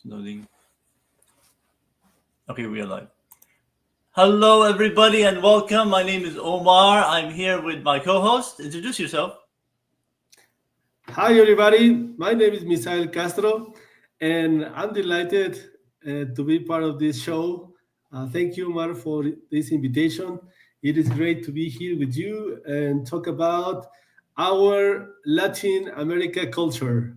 Loading. Okay, we are live. Hello, everybody, and welcome. My name is Omar. I'm here with my co-host. Introduce yourself. Hi, everybody. My name is Misael Castro, and I'm delighted to be part of this show. Thank you, Omar, for this invitation. It is great to be here with you and talk about our Latin America culture.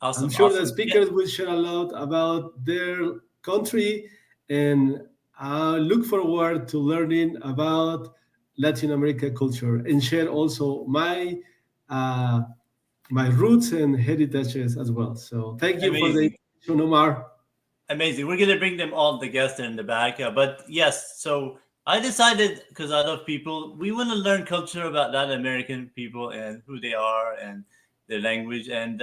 I'm Awesome, sure the awesome. Yeah, speakers will share a lot about their country, and I look forward to learning about Latin America culture and share also uh, my roots and heritages as well. So thank you for the amazing, invitation, Omar. amazing. We're gonna bring them all the guests in the back, but yes. So I decided because I love people, we want to learn culture about Latin American people and who they are and their language, and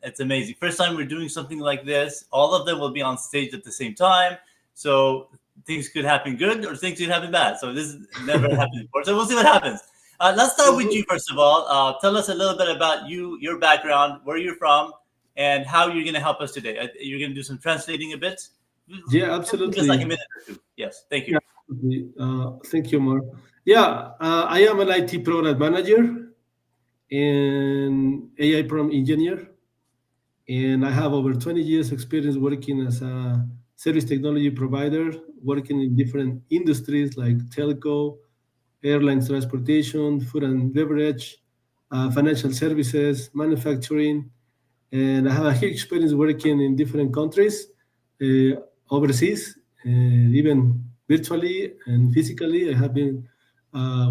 it's amazing. First time we're doing something like this. All of them will be on stage at the same time, so things could happen good or things could happen bad. So this never happened before. So we'll see what happens. Let's start with you first of all. Tell us a little bit about you, your background, where you're from, and how you're going to help us today. You're going to do some translating a bit. Yeah, Just like a absolutely. minute or two. Yes, thank you. Yeah, absolutely. Thank you, Omar. Yeah, I am an IT program manager and AI program engineer, and I have over 20 years experience working as a service technology provider, working in different industries like telco, airlines, transportation, food and beverage, financial services, manufacturing, and I have a huge experience working in different countries, uh, overseas, even virtually and physically. I have been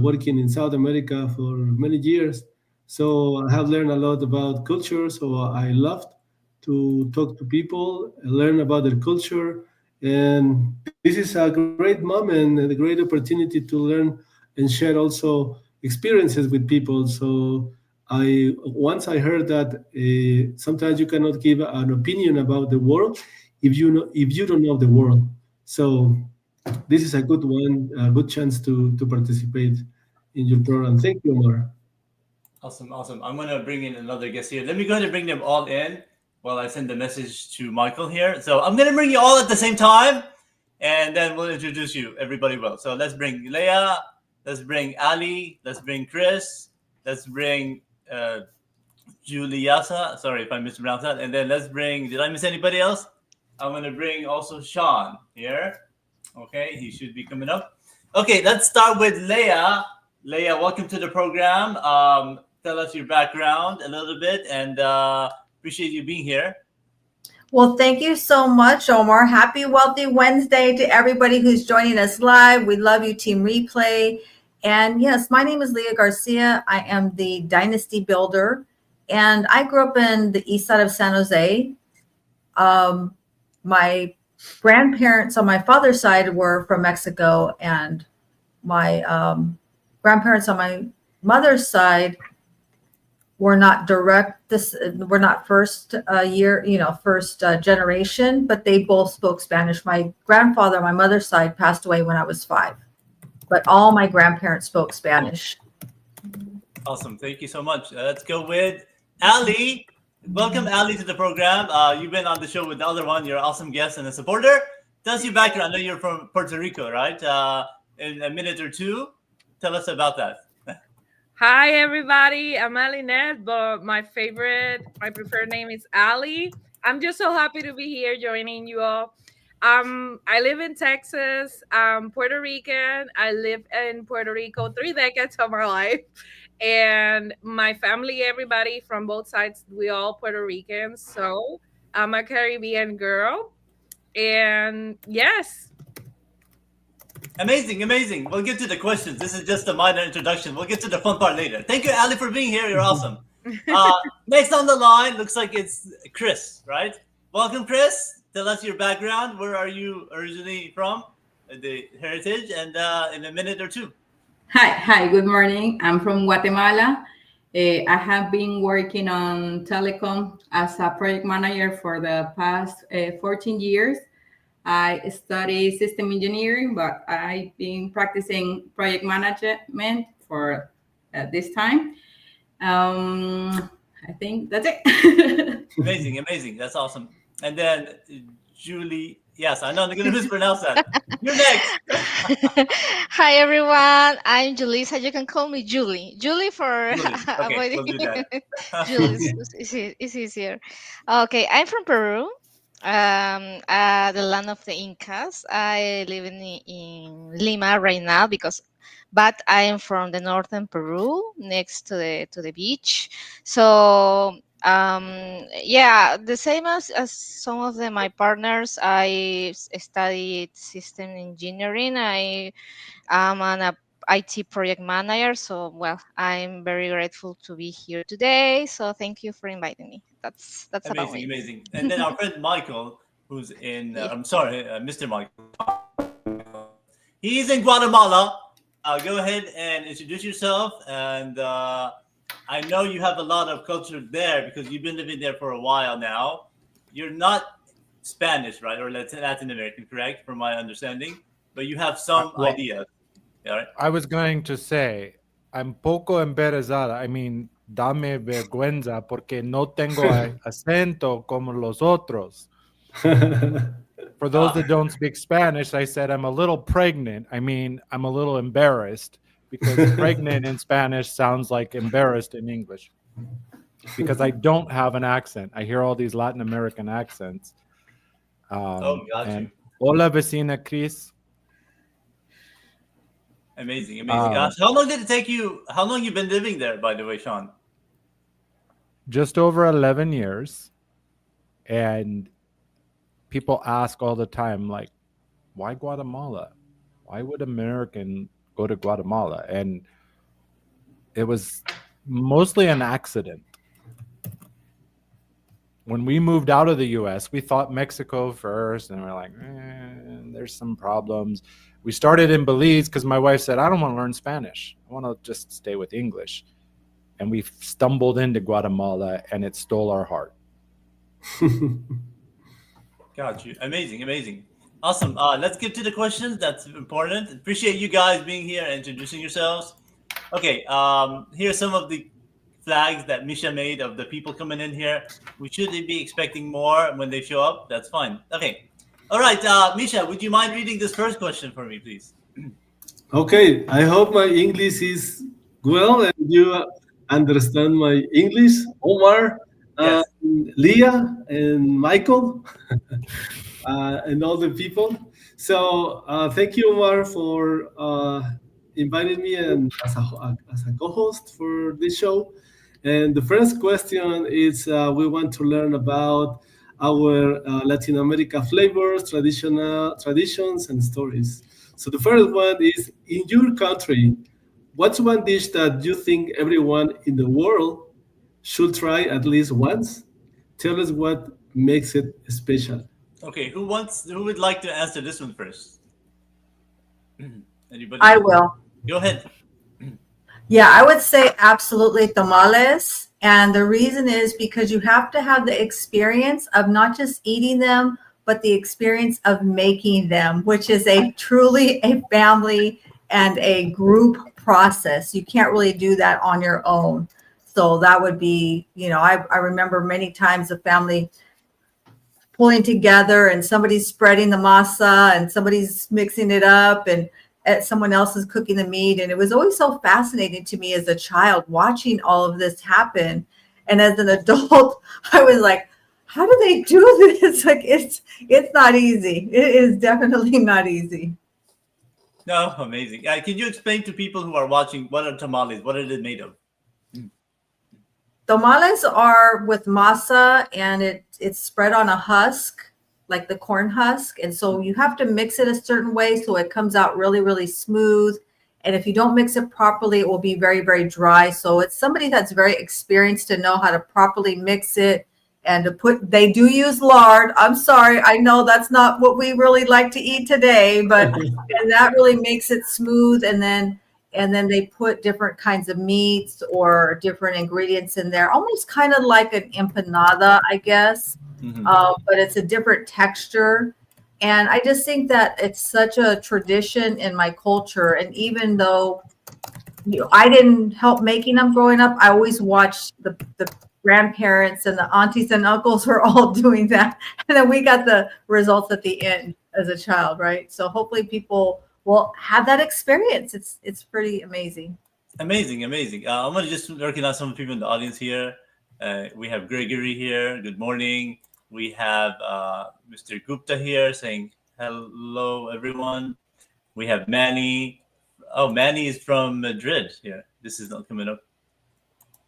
working in South America for many years, so I have learned a lot about culture. So I loved to talk to people, learn about their culture, and this is a great moment and a great opportunity to learn and share also experiences with people. So I once I heard that sometimes you cannot give an opinion about the world if you don't know the world. So this is a good one, a good chance to participate in your program. Thank you, Omar. Awesome, awesome. I'm going to bring in another guest here. Let me go ahead and bring them all in while I send the message to Michael here. So I'm going to bring you all at the same time, and then we'll introduce you. Everybody will. So let's bring Leah. Let's bring Ali. Let's bring Chris. Let's bring Juliasa. Sorry if I mispronounced that. And then let's bring. Did I miss anybody else? I'm gonna bring also Sean here. Okay, he should be coming up. Okay, let's start with Leah. Leah, welcome to the program. Tell us your background a little bit, and appreciate you being here. Well, thank you so much, Omar. Happy Wealthy Wednesday to everybody who's joining us live. We love you, Team Replay. And yes, my name is Leah Garcia. I am the Dynasty Builder, and I grew up in the east side of San Jose. My grandparents on my father's side were from Mexico, and my grandparents on my mother's side were not we're not first first generation, but they both spoke Spanish. My grandfather on my mother's side passed away when I was 5, but all my grandparents spoke Spanish. Awesome, thank you so much. Let's go with Ali. Welcome, Ali, to the program. You've been on the show with the other one. You're an awesome guest and a supporter. Tell us your background. I know you're from Puerto Rico, right? In a minute or two, tell us about that. Hi, everybody. I'm Ali Ned, but my preferred name is Ali. I'm just so happy to be here joining you all. I live in Texas. I'm Puerto Rican. I lived in Puerto Rico 3 decades of my life. And my family, everybody from both sides, we all Puerto Ricans. So I'm a Caribbean girl. And yes, Amazing, amazing. We'll get to the questions. This is just a minor introduction. We'll get to the fun part later. Thank you, Ali, for being here. You're awesome. Next on the line, looks like it's Chris, right? Welcome, Chris. Tell us your background. Where are you originally from? The heritage, and in a minute or two. Hi, good morning. I'm from Guatemala. I have been working on telecom as a project manager for the past 14 years. I study system engineering, but I've been practicing project management for this time. I think that's it. Amazing, amazing. That's awesome. And then Julie. Yes, I know I'm going to mispronounce that. You're next. Hi everyone, I'm Julissa. You can call me Julie. Julie for Julie. Okay, avoiding we'll do that. Julie. It's easier. Okay, I'm from Peru, the land of the Incas. I live in Lima right now but I am from the northern Peru, next to the beach. So yeah, the same as some of my partners. I studied system engineering. I am an IT project manager. So well, I'm very grateful to be here today. So thank you for inviting me. That's about Amazing, me. amazing. And then our friend Michael, who's in, Yeah. I'm sorry, Mr. Michael. He's in Guatemala. Go ahead and introduce yourself. And I know you have a lot of culture there because you've been living there for a while now. You're not Spanish, right? Or Latin American, correct? From my understanding. But you have some Well, ideas. All right. I was going to say, I'm poco embarazada. I mean, dame vergüenza porque no tengo acento como los otros. For those that don't speak Spanish, I said I'm a little pregnant. I mean, I'm a little embarrassed because pregnant in Spanish sounds like embarrassed in English. Because I don't have an accent. I hear all these Latin American accents. Got and you. Hola, vecina Chris. Amazing, amazing. So how long did it take you? How long you been living there, by the way, Sean? Just over 11 years. And people ask all the time, like, why Guatemala? Why would American go to Guatemala? And it was mostly an accident. When we moved out of the US, we thought Mexico first, and we're like, there's some problems. We started in Belize because my wife said, I don't want to learn Spanish. I want to just stay with English. And we stumbled into Guatemala, and it stole our heart. Got you. Amazing, amazing. Awesome. Let's get to the questions. That's important. Appreciate you guys being here and introducing yourselves. Okay, here's some of the flags that Misha made of the people coming in here. We should be expecting more when they show up. That's fine. Okay. All right, Misha, would you mind reading this first question for me, please? Okay, I hope my English is well and you understand my English. Omar, Yes. Leah, and Michael, and all the people. So thank you, Omar, for inviting me and as a co-host for this show. And the first question is we want to learn about our Latin America flavors, traditions, and stories. So the first one is, in your country, what's one dish that you think everyone in the world should try at least once? Tell us what makes it special. Okay, who would like to answer this one first? Anybody? I will. Go ahead. Yeah, I would say absolutely tamales. And the reason is because you have to have the experience of not just eating them, but the experience of making them, which is truly a family and a group process. You can't really do that on your own. So that would be, I remember many times the family pulling together and somebody's spreading the masa and somebody's mixing it up and someone else is cooking the meat. And it was always so fascinating to me as a child watching all of this happen. And as an adult, I was like, how do they do this? Like, it's not easy. It is definitely not easy. No, amazing. Can you explain to people who are watching what are tamales? What are they made of? Tamales are with masa and it's spread on a husk, like the corn husk. And so you have to mix it a certain way so it comes out really, really smooth. And if you don't mix it properly, it will be very, very dry. So it's somebody that's very experienced to know how to properly mix it and they do use lard. I'm sorry. I know that's not what we really like to eat today, but and that really makes it smooth. And then they put different kinds of meats or different ingredients in there, almost kind of like an empanada, I guess. Mm-hmm. But it's a different texture. And I just think that it's such a tradition in my culture. And even though I didn't help making them growing up, I always watched the grandparents and the aunties and uncles were all doing that. And then we got the results at the end as a child, right? So hopefully people will have that experience. It's pretty amazing. Amazing, amazing. I'm gonna just recognize some people in the audience here. We have Gregory here. Good morning. We have Mr. Gupta here saying hello, everyone. We have Manny. Oh, Manny is from Madrid here. This is not coming up.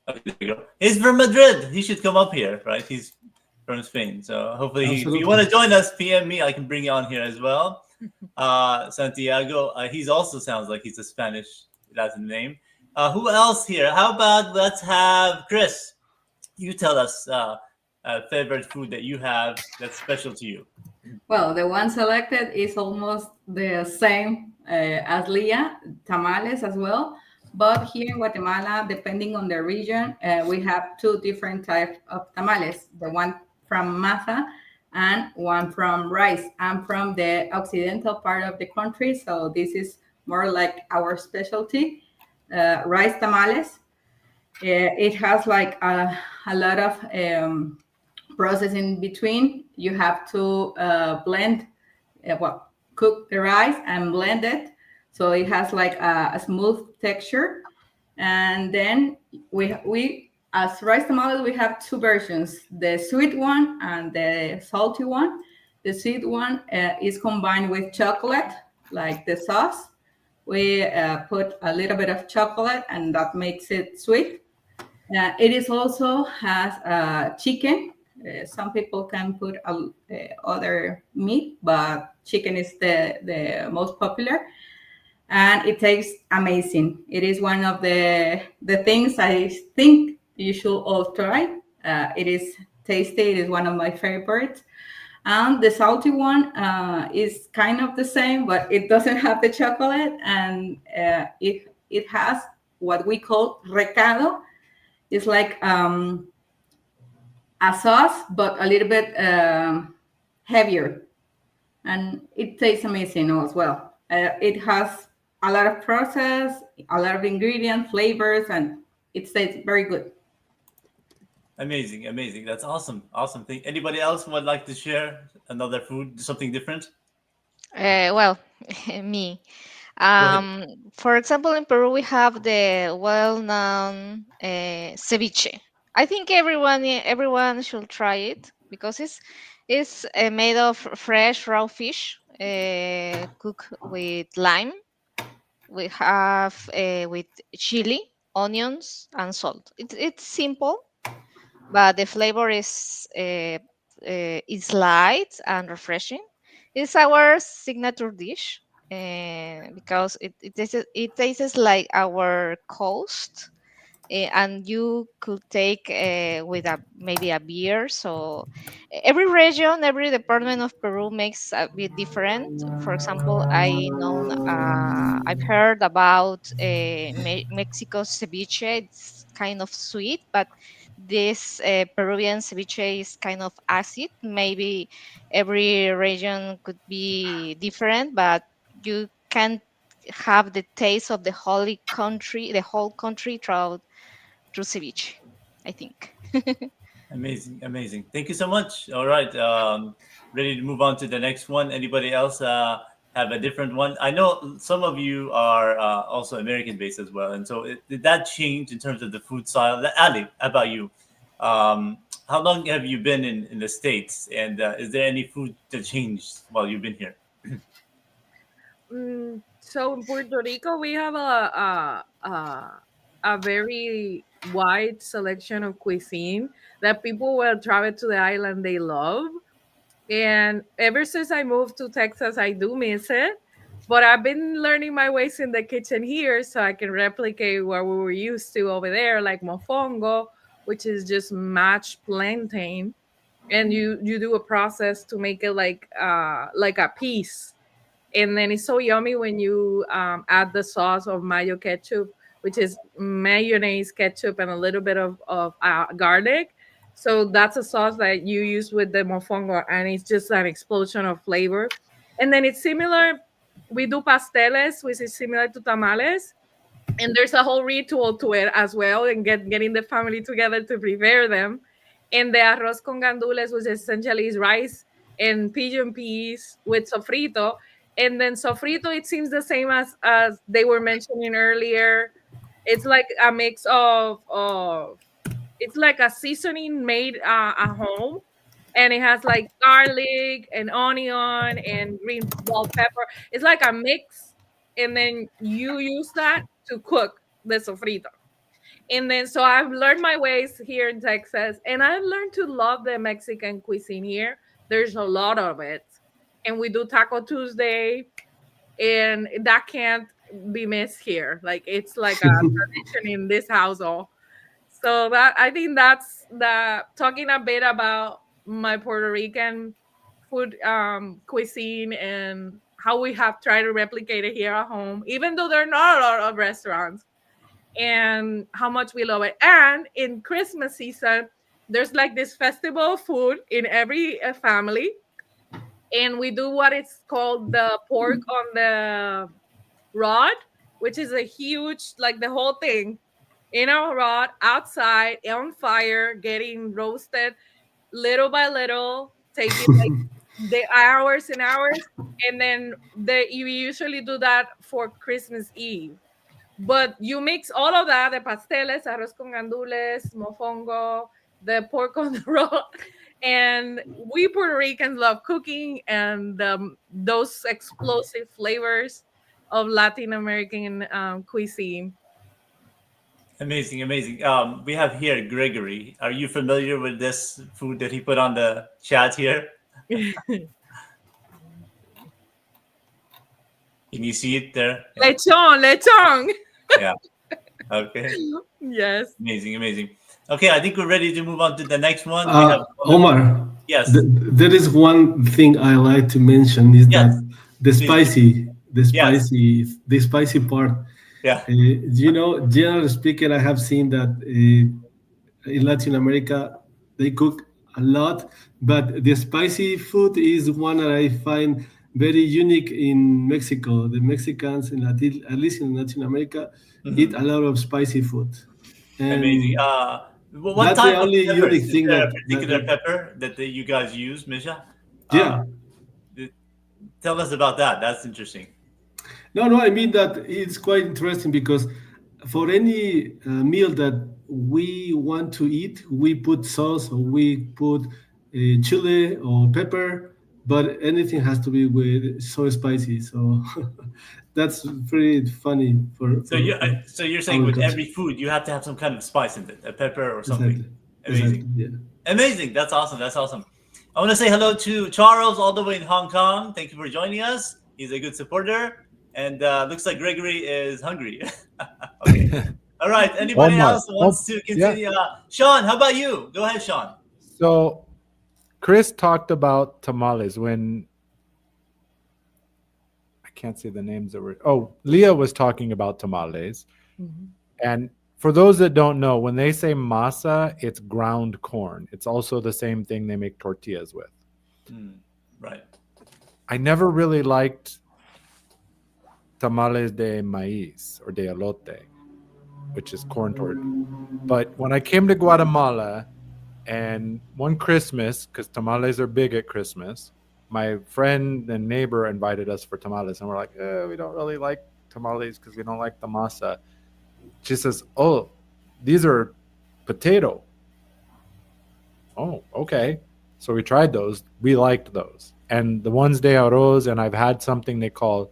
Okay, there you go. He's from Madrid. He should come up here, right? He's from Spain. So hopefully, if Absolutely. you want to join us, PM me. I can bring you on here as well. Santiago. He's also sounds like he's a Spanish Latin name. Who else here? How about let's have Chris. You tell us a favorite food that you have that's special to you. Well, the one selected is almost the same as Leah, tamales as well. But here in Guatemala, depending on the region, we have two different types of tamales. The one from masa and one from rice. I'm from the occidental part of the country, so this is more like our specialty, rice tamales. It has like a lot of process in between. You have to blend, cook the rice and blend it, so it has like a smooth texture. And then we as rice tamales we have two versions: the sweet one and the salty one. The sweet one is combined with chocolate, like the sauce. We put a little bit of chocolate, and that makes it sweet. It is also has chicken. Some people can put other meat, but chicken is the most popular, and it tastes amazing. It is one of the things I think you should all try. It is tasty. It is one of my favorites. And the salty one is kind of the same, but it doesn't have the chocolate, and it has what we call recado. It's like a sauce, but a little bit heavier, and it tastes amazing as well. It has a lot of process, a lot of ingredients, flavors, and it tastes very good. Amazing, amazing. That's awesome, awesome thing. Anybody else would like to share another food, something different? Well, me. ahead. For example, in Peru, we have the well-known ceviche. I think everyone should try it because it's made of fresh raw fish, cooked with lime. We have with chili, onions, and salt. It's simple, but the flavor is light and refreshing. It's our signature dish because it tastes like our coast, and you could take with maybe a beer. So every region, every department of Peru makes a bit different. For example, I've heard about Mexico's ceviche. It's kind of sweet, but this Peruvian ceviche is kind of acid. Maybe every region could be different, but you can have the taste of the whole country through ceviche, I think. Amazing, amazing. Thank you so much. All right, ready to move on to the next one. Anybody else have a different one? I know some of you are also American based as well, and so did that change in terms of the food style? Ali, how about you? How long have you been in the States, and is there any food that changed while you've been here? So in Puerto Rico, we have a very wide selection of cuisine that people will travel to the island they love. And ever since I moved to Texas, I do miss it. But I've been learning my ways in the kitchen here so I can replicate what we were used to over there, like mofongo, which is just mashed plantain. And you do a process to make it like a piece, and then it's so yummy when you add the sauce of mayo ketchup, which is mayonnaise, ketchup, and a little bit of garlic. So that's a sauce that you use with the mofongo, and it's just an explosion of flavor. And then it's similar. We do pasteles, which is similar to tamales, And there's a whole ritual to it as well, and getting the family together to prepare them. And the arroz con gandules, which essentially is rice and pigeon peas with sofrito. And then sofrito, it seems the same as they were mentioning earlier. It's like a mix of it's like a seasoning made at home, and it has like garlic and onion and green bell pepper. It's like a mix, and then you use that to cook the sofrito. And then so I've learned my ways here in Texas, and I've learned to love the Mexican cuisine here. There's a lot of it, and we do Taco Tuesday, and that can't be missed here. Like it's like a tradition in this household. So that I think that's the talking a bit about my Puerto Rican food cuisine and how we have tried to replicate it here at home, even though there are not a lot of restaurants, and how much we love it. And in Christmas season, there's like this festival of food in every family, and we do what is called the pork on the rod, which is a huge, like the whole thing in a rod outside on fire, getting roasted little by little, taking like the hours and hours. And then you usually do that for Christmas Eve. But you mix all of that, the pasteles, arroz con gandules, mofongo, the pork on the road. And we Puerto Ricans love cooking and those explosive flavors of Latin American cuisine. Amazing, amazing. We have here Gregory. Are you familiar with this food that he put on the chat here? Can you see it there? Lechon. Yeah. Okay. Yes. Amazing, amazing. Okay, I think we're ready to move on to the next one. We have, Omar, yes. there is one thing I like to mention is Yes. that the spicy part. Yeah. Generally speaking, I have seen that in Latin America they cook a lot, but the spicy food is one that I find very unique in Mexico. The Mexicans, at least in Latin America, eat a lot of spicy food. And Amazing. What that's type the only of peppers? unique Is thing there a that particular pepper that you guys use, Misha? yeah. Tell us about that. That's interesting. No, I mean that it's quite interesting because for any meal that we want to eat, we put sauce or we put chili or pepper, but anything has to be with so spicy. So that's pretty funny. So you're saying with every food you have to have some kind of spice in it, a pepper or something. Amazing. Exactly, yeah. Amazing. That's awesome. That's awesome. I want to say hello to Charles all the way in Hong Kong. Thank you for joining us. He's a good supporter. And looks like Gregory is hungry. Okay. All right. Anybody else wants to continue? Yeah. Sean, how about you? Go ahead, Sean. So Chris talked about tamales when I can't say the names that were. Oh, Leah was talking about tamales. Mm-hmm. And for those that don't know, when they say masa, it's ground corn. It's also the same thing they make tortillas with. Right. I never really liked tamales de maíz or de elote, which is corn tortilla. But when I came to Guatemala, and one Christmas, because tamales are big at Christmas, my friend and neighbor invited us for tamales, and we're like, we don't really like tamales because we don't like the masa. She says, oh, these are potato. Oh, okay. So we tried those. We liked those. And the ones de arroz, and I've had something they call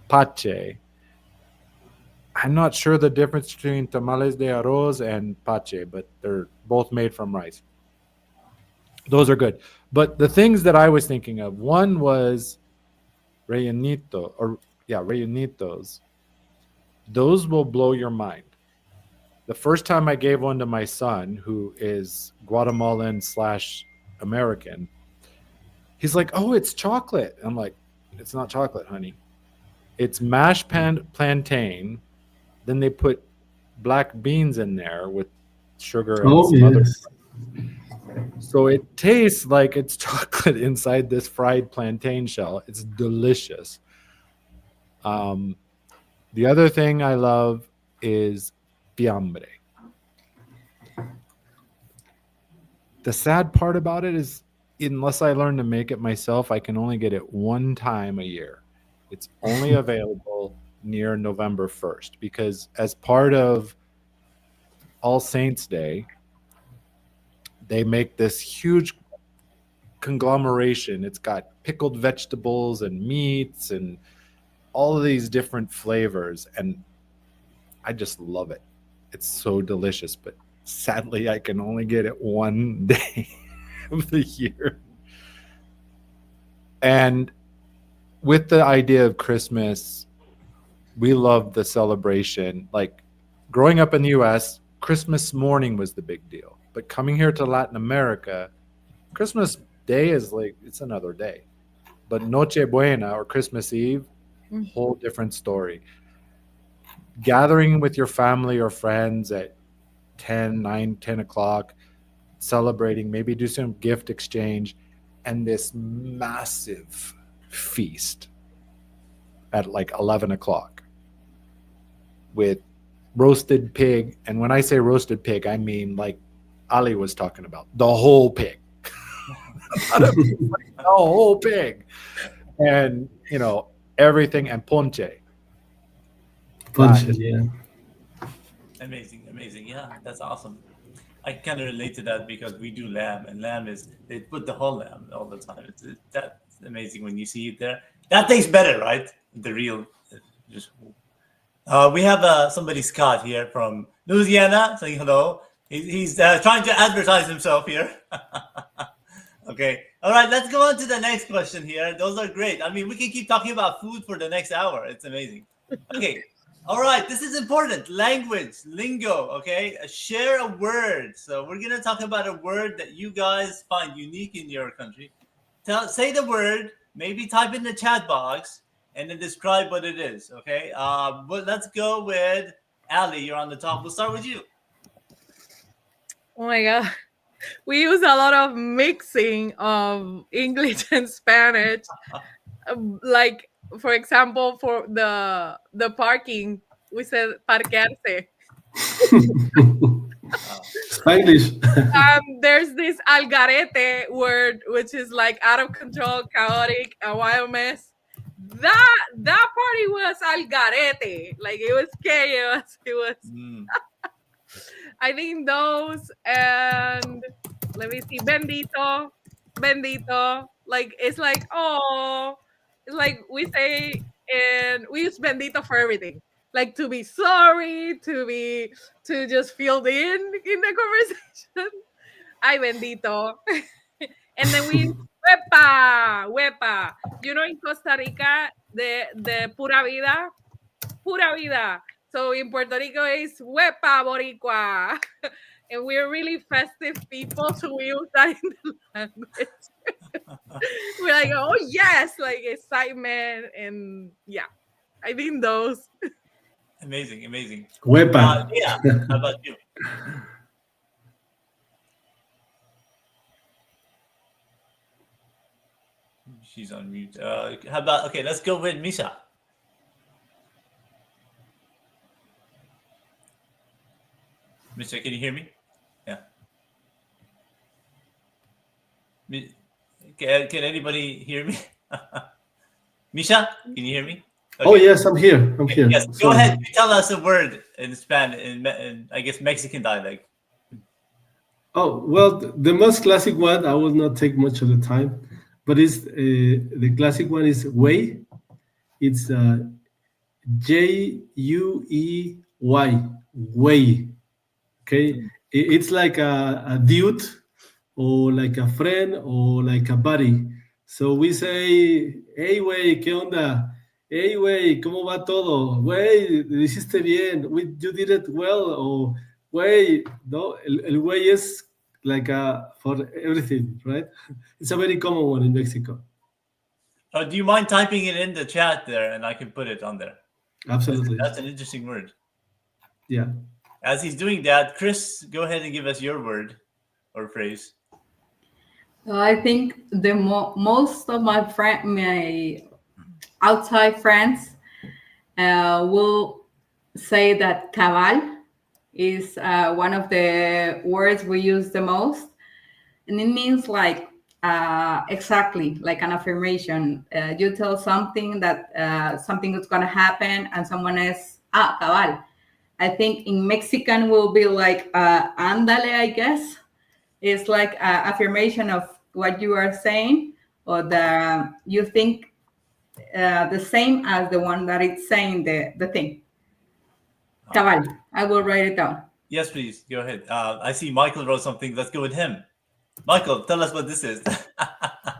pache. I'm not sure the difference between tamales de arroz and pache, but they're both made from rice. Those are good. But the things that I was thinking of, one was rellenitos. Those will blow your mind. The first time I gave one to my son, who is Guatemalan / American, he's like, oh, it's chocolate. I'm like, it's not chocolate, honey. It's mashed plantain. Then they put black beans in there with sugar and some other stuff. So it tastes like it's chocolate inside this fried plantain shell. It's delicious. The The other thing I love is fiambre. The sad part about it is, unless I learn to make it myself, I can only get it one time a year. It's only available near November 1st because as part of All Saints Day, they make this huge conglomeration. It's got pickled vegetables and meats and all of these different flavors, and I just love it. It's so delicious, but sadly I can only get it one day of the year. And with the idea of Christmas, we love the celebration. Like growing up in the US, Christmas morning was the big deal. But coming here to Latin America, Christmas Day is like, it's another day. But Noche Buena or Christmas Eve, whole different story. Gathering with your family or friends at 9, 10 o'clock, celebrating, maybe do some gift exchange, and this massive feast at like 11 o'clock with roasted pig. And when I say roasted pig, I mean like Ali was talking about, the whole pig. The whole pig. And, you know, everything, and ponche. Yeah. Amazing. Yeah, that's awesome. I kind of relate to that because we do lamb, and lamb is, they put the whole lamb all the time. That's amazing when you see it there. That tastes better, right? The real. Just. We have somebody, Scott, here from Louisiana, saying hello. He's trying to advertise himself here. Okay. All right, let's go on to the next question here. Those are great. I mean, we can keep talking about food for the next hour. It's amazing. Okay. All right, this is important. Language, lingo, okay? Share a word. So we're going to talk about a word that you guys find unique in your country. Say the word, maybe type in the chat box, and then describe what it is, okay? But let's go with Ali. You're on the top. We'll start with you. Oh my God. We use a lot of mixing of English and Spanish. Like, for example, for the parking, we said parquearse. Spanglish. There's this algarete word, which is like out of control, chaotic, a wild mess. That party was algarete. Like it was chaos. It was. I think those, and let me see, bendito. Like it's like, oh, it's like we say, and we use bendito for everything. Like to be sorry, to just feel in the conversation. Ay, bendito. And then we use huepa. You know, in Costa Rica, the pura vida. So in Puerto Rico, it's huepa boricua. And we're really festive people, so we use that in the language. We're like, oh yes, like excitement, and yeah, I think those. Amazing. Huepa. Yeah, how about you? She's on mute. How about, okay, let's go with Misha. Misha, can you hear me? Yeah. Can anybody hear me? Misha, can you hear me? Okay. Oh, yes, I'm here. Yes, go ahead. Tell us a word in Spanish, in I guess Mexican dialect. Oh, well, the most classic one, I will not take much of the time, but it's the classic one is way. It's Juey, way. Okay, it's like a dude or like a friend or like a buddy. So we say, hey, güey, ¿qué onda? Hey, güey, ¿cómo va todo? Güey, lo hiciste bien. You did it well. Or, güey, no, el güey is like for everything, right? It's a very common one in Mexico. Do you mind typing it in the chat there, and I can put it on there? Absolutely. That's an interesting word. Yeah. As he's doing that, Chris, go ahead and give us your word or phrase. I think the most of my outside friends will say that cabal is one of the words we use the most, and it means like exactly like an affirmation. You tell something that something is going to happen, and someone is cabal. I think in Mexican will be like andale, I guess. It's like affirmation of what you are saying, or the you think the same as the one that it's saying the thing. Cabal. I will write it down. Yes, please go ahead. I see Michael wrote something. Let's go with him. Michael, tell us what this is. I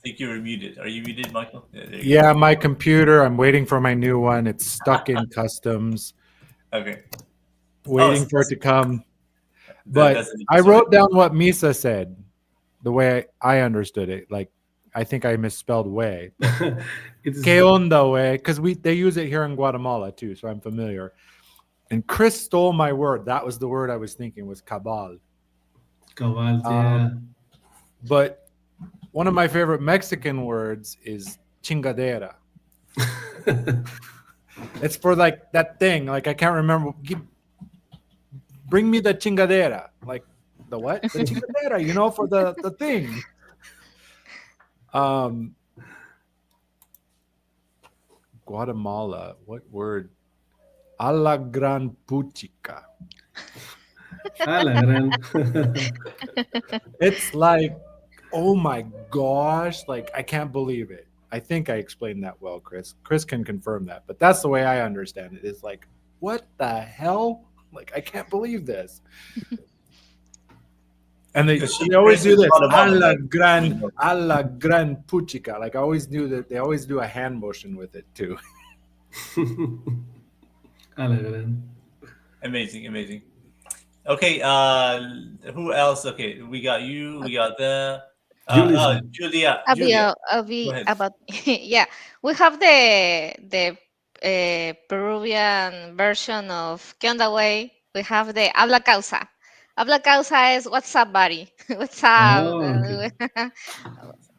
think you were muted. Are you muted, Michael? Yeah, my computer. I'm waiting for my new one. It's stuck in customs. Okay. Waiting for it to come. That- But I wrote down what Misa said, the way I understood it. Like, I think I misspelled way. It's Que onda, way? Because they use it here in Guatemala too, so I'm familiar. And Chris stole my word. That was the word I was thinking, was cabal. cabal, yeah. But one of my favorite Mexican words is chingadera. It's for like that thing. Like, I can't remember. Bring me the chingadera. Like, the what? The chingadera, you know, for the thing. Guatemala, what word? A la gran puchica. Ah, la gran. It's like, oh my gosh, like, I can't believe it. I think I explained that well, Chris. Chris can confirm that, but that's the way I understand it. It's like, what the hell? Like, I can't believe this. And they always do this, a la gran puchica. Like, I always knew that they always do a hand motion with it too. Ah, la gran. Amazing. Okay, who else? Okay, we got you. We got the Julia. I'll Julia. be Go ahead. about yeah. We have the Peruvian version of ¿Qué onda, güey? We have the habla causa. Habla causa is what's up, buddy? What's up? Oh, okay.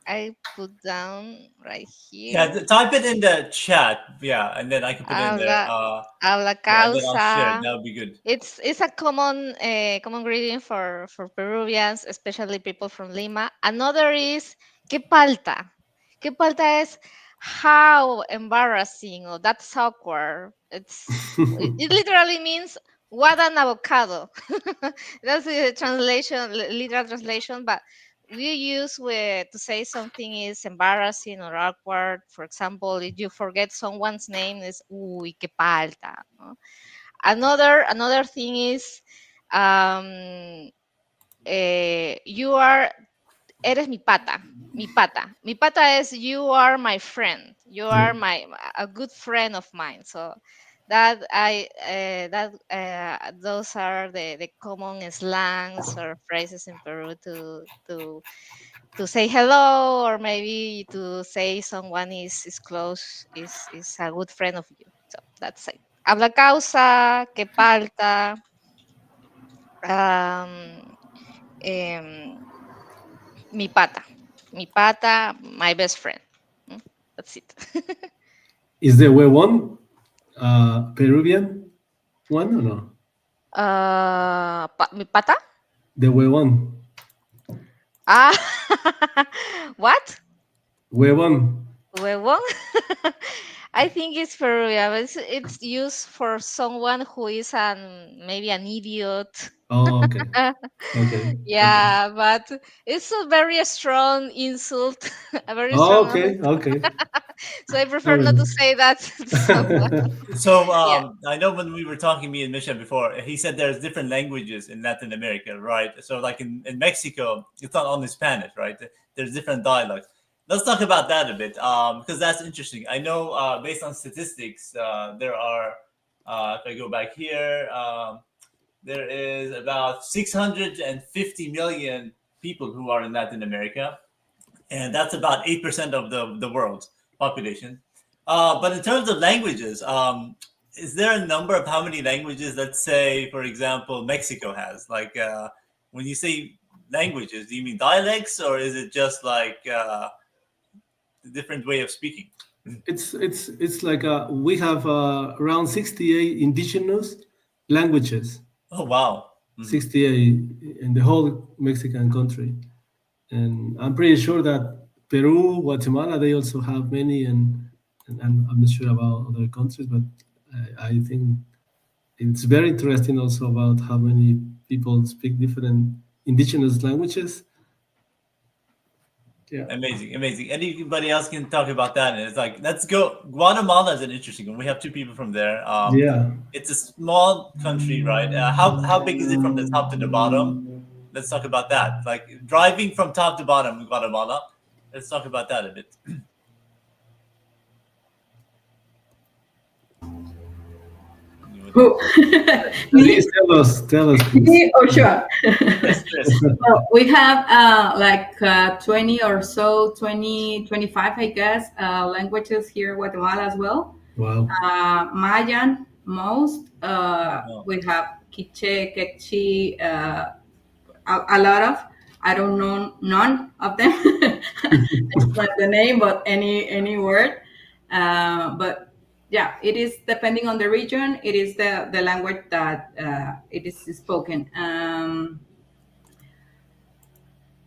I put down right here. Yeah, type it in the chat. Yeah, and then I can put it in there. Habla Yeah, and then I'll share. causa. That would be good. It's a common greeting for Peruvians, especially people from Lima. Another is ¿Qué palta? ¿Qué palta is how embarrassing, or that's awkward. It literally means what an avocado. That's the translation, literal translation, but we use to say something is embarrassing or awkward. For example, if you forget someone's name, is uy, qué palta. No? Another thing is you are eres mi pata. Mi pata is you are my friend. You are a good friend of mine. So that those are the common slangs or phrases in Peru to say hello, or maybe to say someone is close, is a good friend of you. So that's it. Habla causa, que palta, mi pata, my best friend. That's it. Is the huevón Peruvian one or no? Mi pata? The huevón. Ah, what? Huevón. Huevón? I think it's Peruvian. It's used for someone who is maybe an idiot. Oh, okay. Okay. Yeah, but it's a very strong insult. A very Oh, strong. okay. So I prefer not to say that to someone. So Yeah. I know when we were talking, me and Misha before, he said there's different languages in Latin America, right? So like in Mexico, it's not only Spanish, right? There's different dialects. Let's talk about that a bit, because that's interesting. I know based on statistics, there are, if I go back here, there is about 650 million people who are in Latin America, and that's about 8% of the world's population. But in terms of languages, is there a number of how many languages, let's say, for example, Mexico has? Like when you say languages? Do you mean dialects, or is it just like a different way of speaking? It's like we have around 68 indigenous languages. Oh wow. 68 in the whole Mexican country, and I'm pretty sure that Peru, Guatemala, they also have many, and I'm not sure about other countries, but I think it's very interesting also about how many people speak different indigenous languages. Yeah. Amazing. Anybody else can talk about that? And it's like, let's go. Guatemala is an interesting one. We have 2 people from there. Yeah. It's a small country, right? How big is it from the top to the bottom? Let's talk about that. Like driving from top to bottom in Guatemala. Let's talk about that a bit. Who? Please tell us, please. Me or sure? Yes. So we have like 20 or so, 20, 25, I guess, languages here in Guatemala as well. Wow. Mayan, most. We have Quiche, Quechua, a lot of. I don't know none of them. It's not the name, but any word. But yeah, it is depending on the region. It is the language that it is spoken. I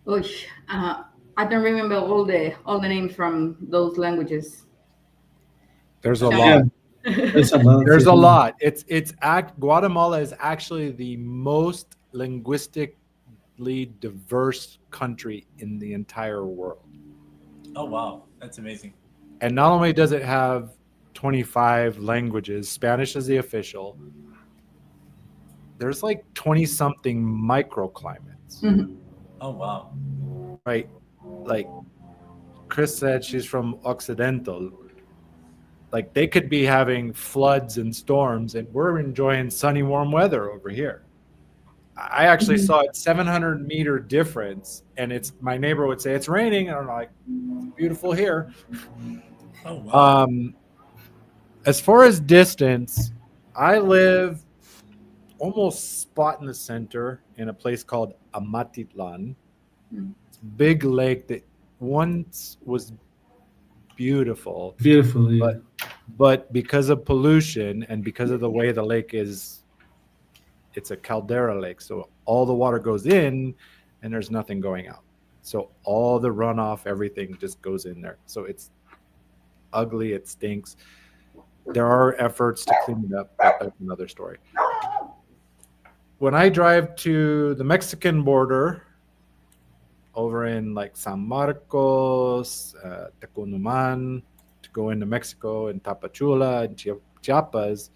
don't remember all the names from those languages. There's a Yeah. lot. There's a lot. There's a lot. Guatemala is actually the most linguistically diverse country in the entire world. Oh wow, that's amazing. And not only does it have 25 languages, Spanish is the official, there's like 20 something microclimates. Mhm. Oh wow. Right? Like Chris said, she's from Occidental. Like they could be having floods and storms, and we're enjoying sunny, warm weather over here. I actually saw it 700-meter difference, and my neighbor would say it's raining, and I'm like, it's beautiful here. Oh wow. As far as distance, I live almost spot in the center in a place called Amatitlan. It's a big lake that once was beautiful. Beautiful. Yeah. But because of pollution and because of the way the lake is, it's a caldera lake. So all the water goes in and there's nothing going out. So all the runoff, everything just goes in there. So it's ugly. It stinks. There are efforts to clean it up, but that's another story. When I drive to the Mexican border, over in like San Marcos, Tecunuman, to go into Mexico and Tapachula and Chiapas,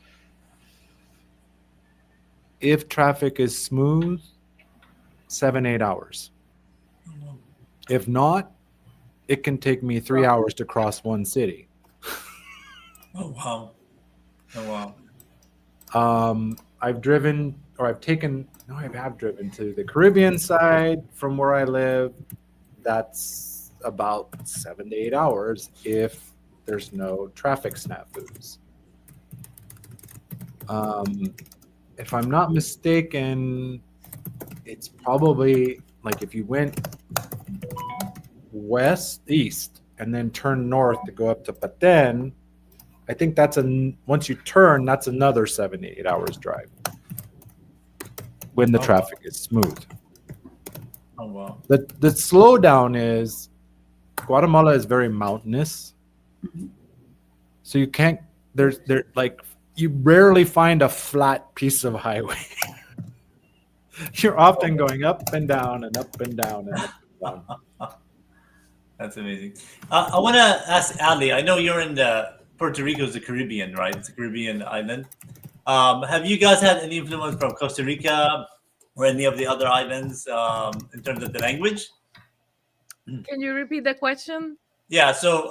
if traffic is smooth, 7-8 hours. If not, it can take me 3 hours to cross one city. Oh wow. I've driven to the Caribbean side from where I live. That's about 7 to 8 hours if there's no traffic snafus. If I'm not mistaken, it's probably like if you went east and then turn north to go up to Paten, I think once you turn, that's another 7 to 8 hours drive when the traffic is smooth. Oh wow. The slowdown is Guatemala is very mountainous, so you can't. You rarely find a flat piece of highway. You're often going up and down and up and down and up and down. That's amazing. I want to ask Ali. I know you're in Puerto Rico is the Caribbean, right? It's a Caribbean island. Have you guys had any influence from Costa Rica or any of the other islands in terms of the language? Can you repeat the question? Yeah. So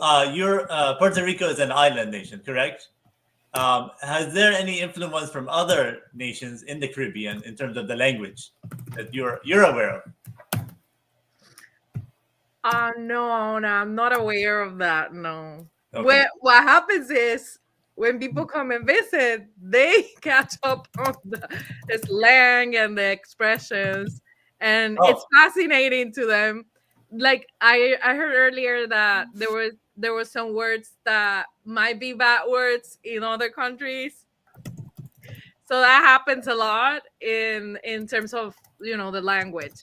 Puerto Rico is an island nation, correct? Has there any influence from other nations in the Caribbean in terms of the language that you're aware of? No, I'm not aware of that. No. Okay. What happens is when people come and visit, they catch up on the slang and the expressions, and Oh. it's fascinating to them. Like I heard earlier that there was some words that might be bad words in other countries, so that happens a lot in terms of the language.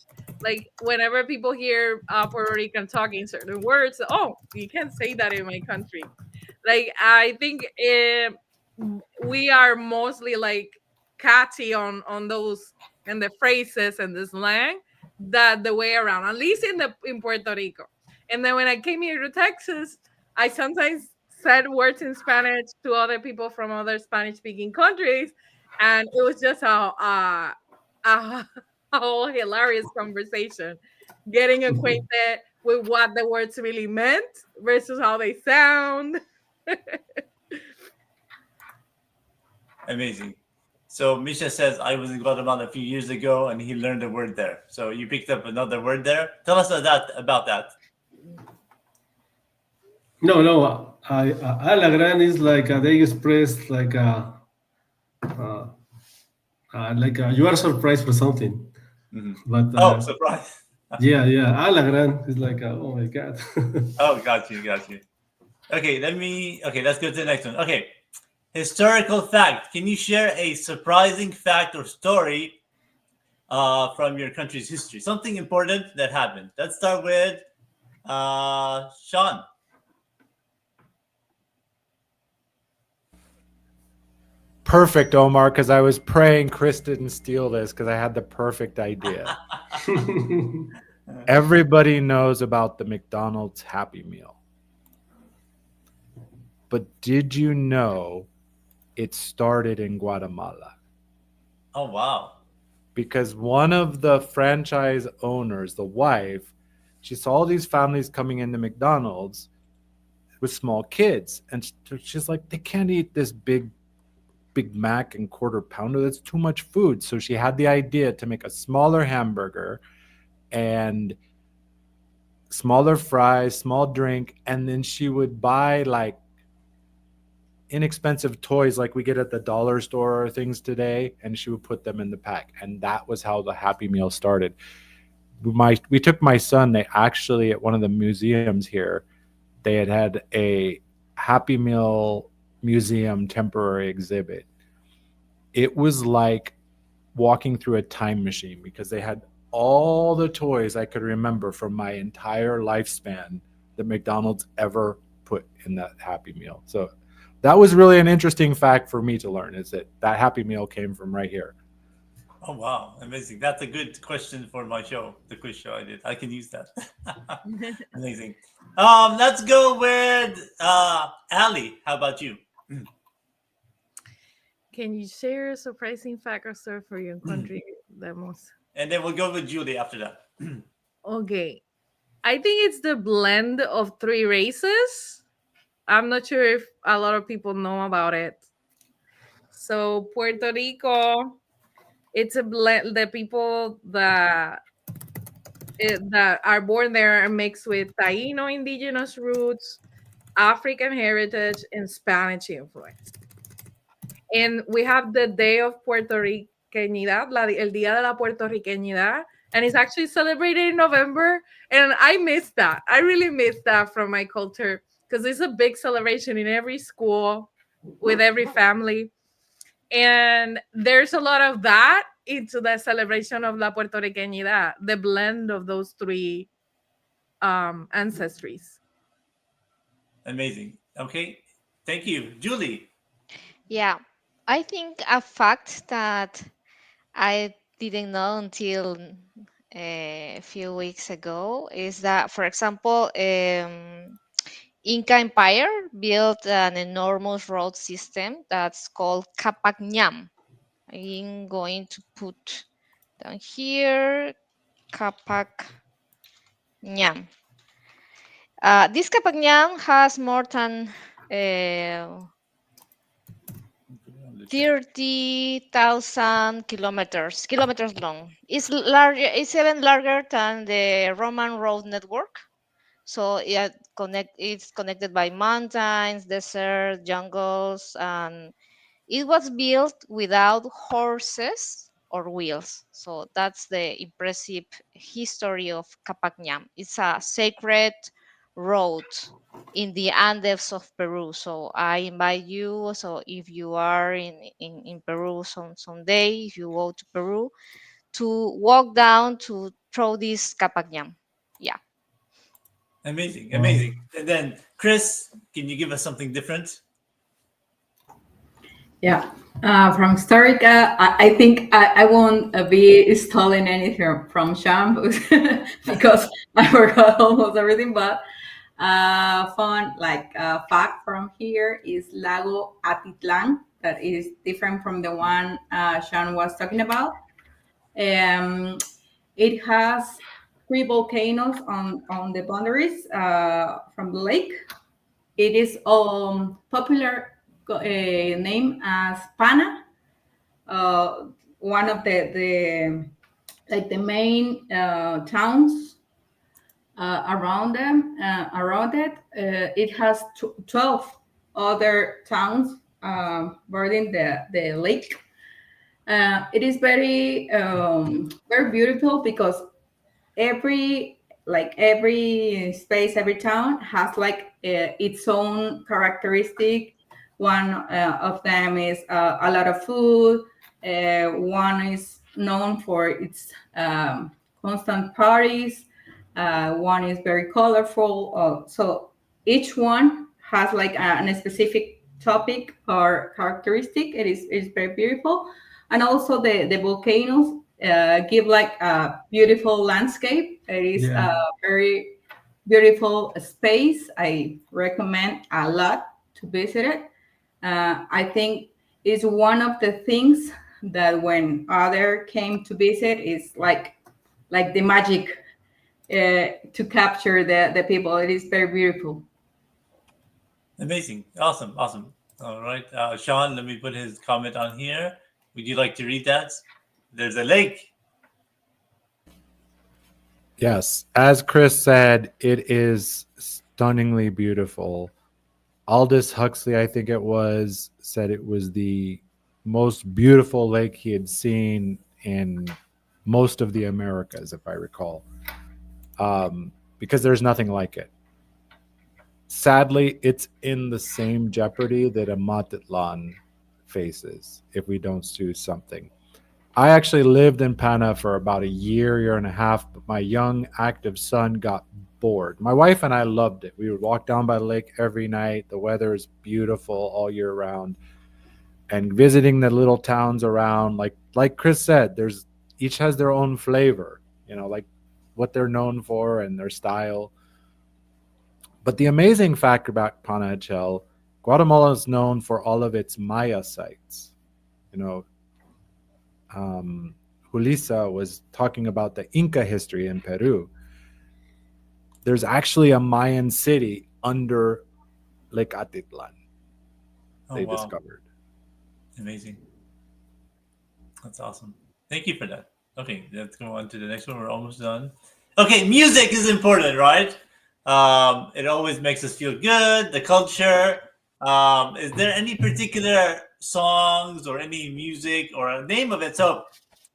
Like whenever people hear Puerto Rican talking certain words, oh, you can't say that in my country. Like I think we are mostly like catchy on those and the phrases and the slang that the way around, at least in Puerto Rico. And then when I came here to Texas, I sometimes said words in Spanish to other people from other Spanish speaking countries, and it was just a a whole hilarious conversation, getting acquainted with what the words really meant versus how they sound. Amazing. So Misha says I was in Guatemala a few years ago and he learned a word there. So you picked up another word there. Tell us about that. No. A la gran is like they express uh, you are surprised for something. Mhm. But Oh, surprise. yeah, a la gran is like oh my god. Oh, got you. Okay, let's go to the next one. Okay. Historical fact. Can you share a surprising fact or story from your country's history? Something important that happened. Let's start with Sean. Perfect, Omar, because I was praying Chris didn't steal this because I had the perfect idea. Everybody knows about the McDonald's Happy Meal. But did you know it started in Guatemala? Oh, wow. Because one of the franchise owners, the wife, she saw all these families coming into McDonald's with small kids. And she's like, they can't eat this Big Mac and quarter pounder. That's too much food. So she had the idea to make a smaller hamburger and smaller fries, small drink. And then she would buy like inexpensive toys like we get at the dollar store or things today, and she would put them in the pack. And that was how the Happy Meal started. We took my son, they actually at one of the museums here, they had a Happy Meal museum temporary exhibit. It was like walking through a time machine because they had all the toys I could remember from my entire lifespan that McDonald's ever put in that Happy Meal. So that was really an interesting fact for me to learn, is that Happy Meal came from right here. Oh, wow. Amazing. That's a good question for my show, the quiz show I did. I can use that. Amazing. Let's go with Ali. How about you? Can you share a surprising fact or story for your country that most? And then we'll go with Julie after that. Okay, I think it's the blend of three races. I'm not sure if a lot of people know about it. So Puerto Rico, it's a blend. The people that are born there are mixed with Taino indigenous roots, African heritage, and Spanish influence. And we have the Day of Puertorriqueñidad, el Día de la Puertorriqueñidad, and it's actually celebrated in November. And I miss that. I really miss that from my culture because it's a big celebration in every school with every family. And there's a lot of that into the celebration of La Puertorriqueñidad, the blend of those three ancestries. Amazing. Okay. Thank you. Julie. Yeah, I think a fact that I didn't know until a few weeks ago is that, for example, Inca Empire built an enormous road system that's called Capacñam. I'm going to put down here Capacñam. This Capacñam has more than 30,000 kilometers long. It's larger. It's even larger than the Roman road network. So it's connected by mountains, deserts, jungles, and it was built without horses or wheels. So that's the impressive history of Capacñam. It's a sacred road in the Andes of Peru. So I invite you. So if you are in Peru someday, if you go to Peru, to walk down to throw this Capacñam. Yeah. Amazing, amazing. And then, Chris, can you give us something different? Yeah. From Storica, I think I won't be stealing anything from Sham because I forgot almost everything. But fun fact from here is Lago Atitlan, that is different from the one Sean was talking about. It has 3 volcanoes on the boundaries from the lake. It is popular name as Pana, one of the main towns around them. Around it, it has 12 other towns bordering the lake. It is very very beautiful because every space, every town has its own characteristic. One of them is a lot of food. One is known for its constant parties. One is very colorful. So each one has a specific topic or characteristic. It's very beautiful, and also the volcanoes give a beautiful landscape. It is a very beautiful space. I recommend a lot to visit it. I think it's one of the things that when other came to visit is like the magic to capture the people. It is very beautiful. Amazing, awesome. All right, Sean, let me put his comment on here. Would you like to read that? There's a lake. Yes, as Chris said, it is stunningly beautiful. Aldous Huxley, I think it was, said it was the most beautiful lake he had seen in most of the Americas, if I recall, because there's nothing like it. Sadly, it's in the same jeopardy that Amatitlan faces if we don't do something. I actually lived in Pana for about a year and a half, but my young, active son got bored. My wife and I loved it. We would walk down by the lake every night. The weather is beautiful all year round. And visiting the little towns around, like Chris said, each has their own flavor, like what they're known for and their style. But the amazing fact about Panajachel, Guatemala is known for all of its Maya sites. Julissa was talking about the Inca history in Peru. There's actually a Mayan city under Lake Atitlan they discovered. Amazing. That's awesome. Thank you for that. Okay, let's go on to the next one. We're almost done. Okay, music is important, right? It always makes us feel good, the culture. Is there any particular songs or any music or a name of it? So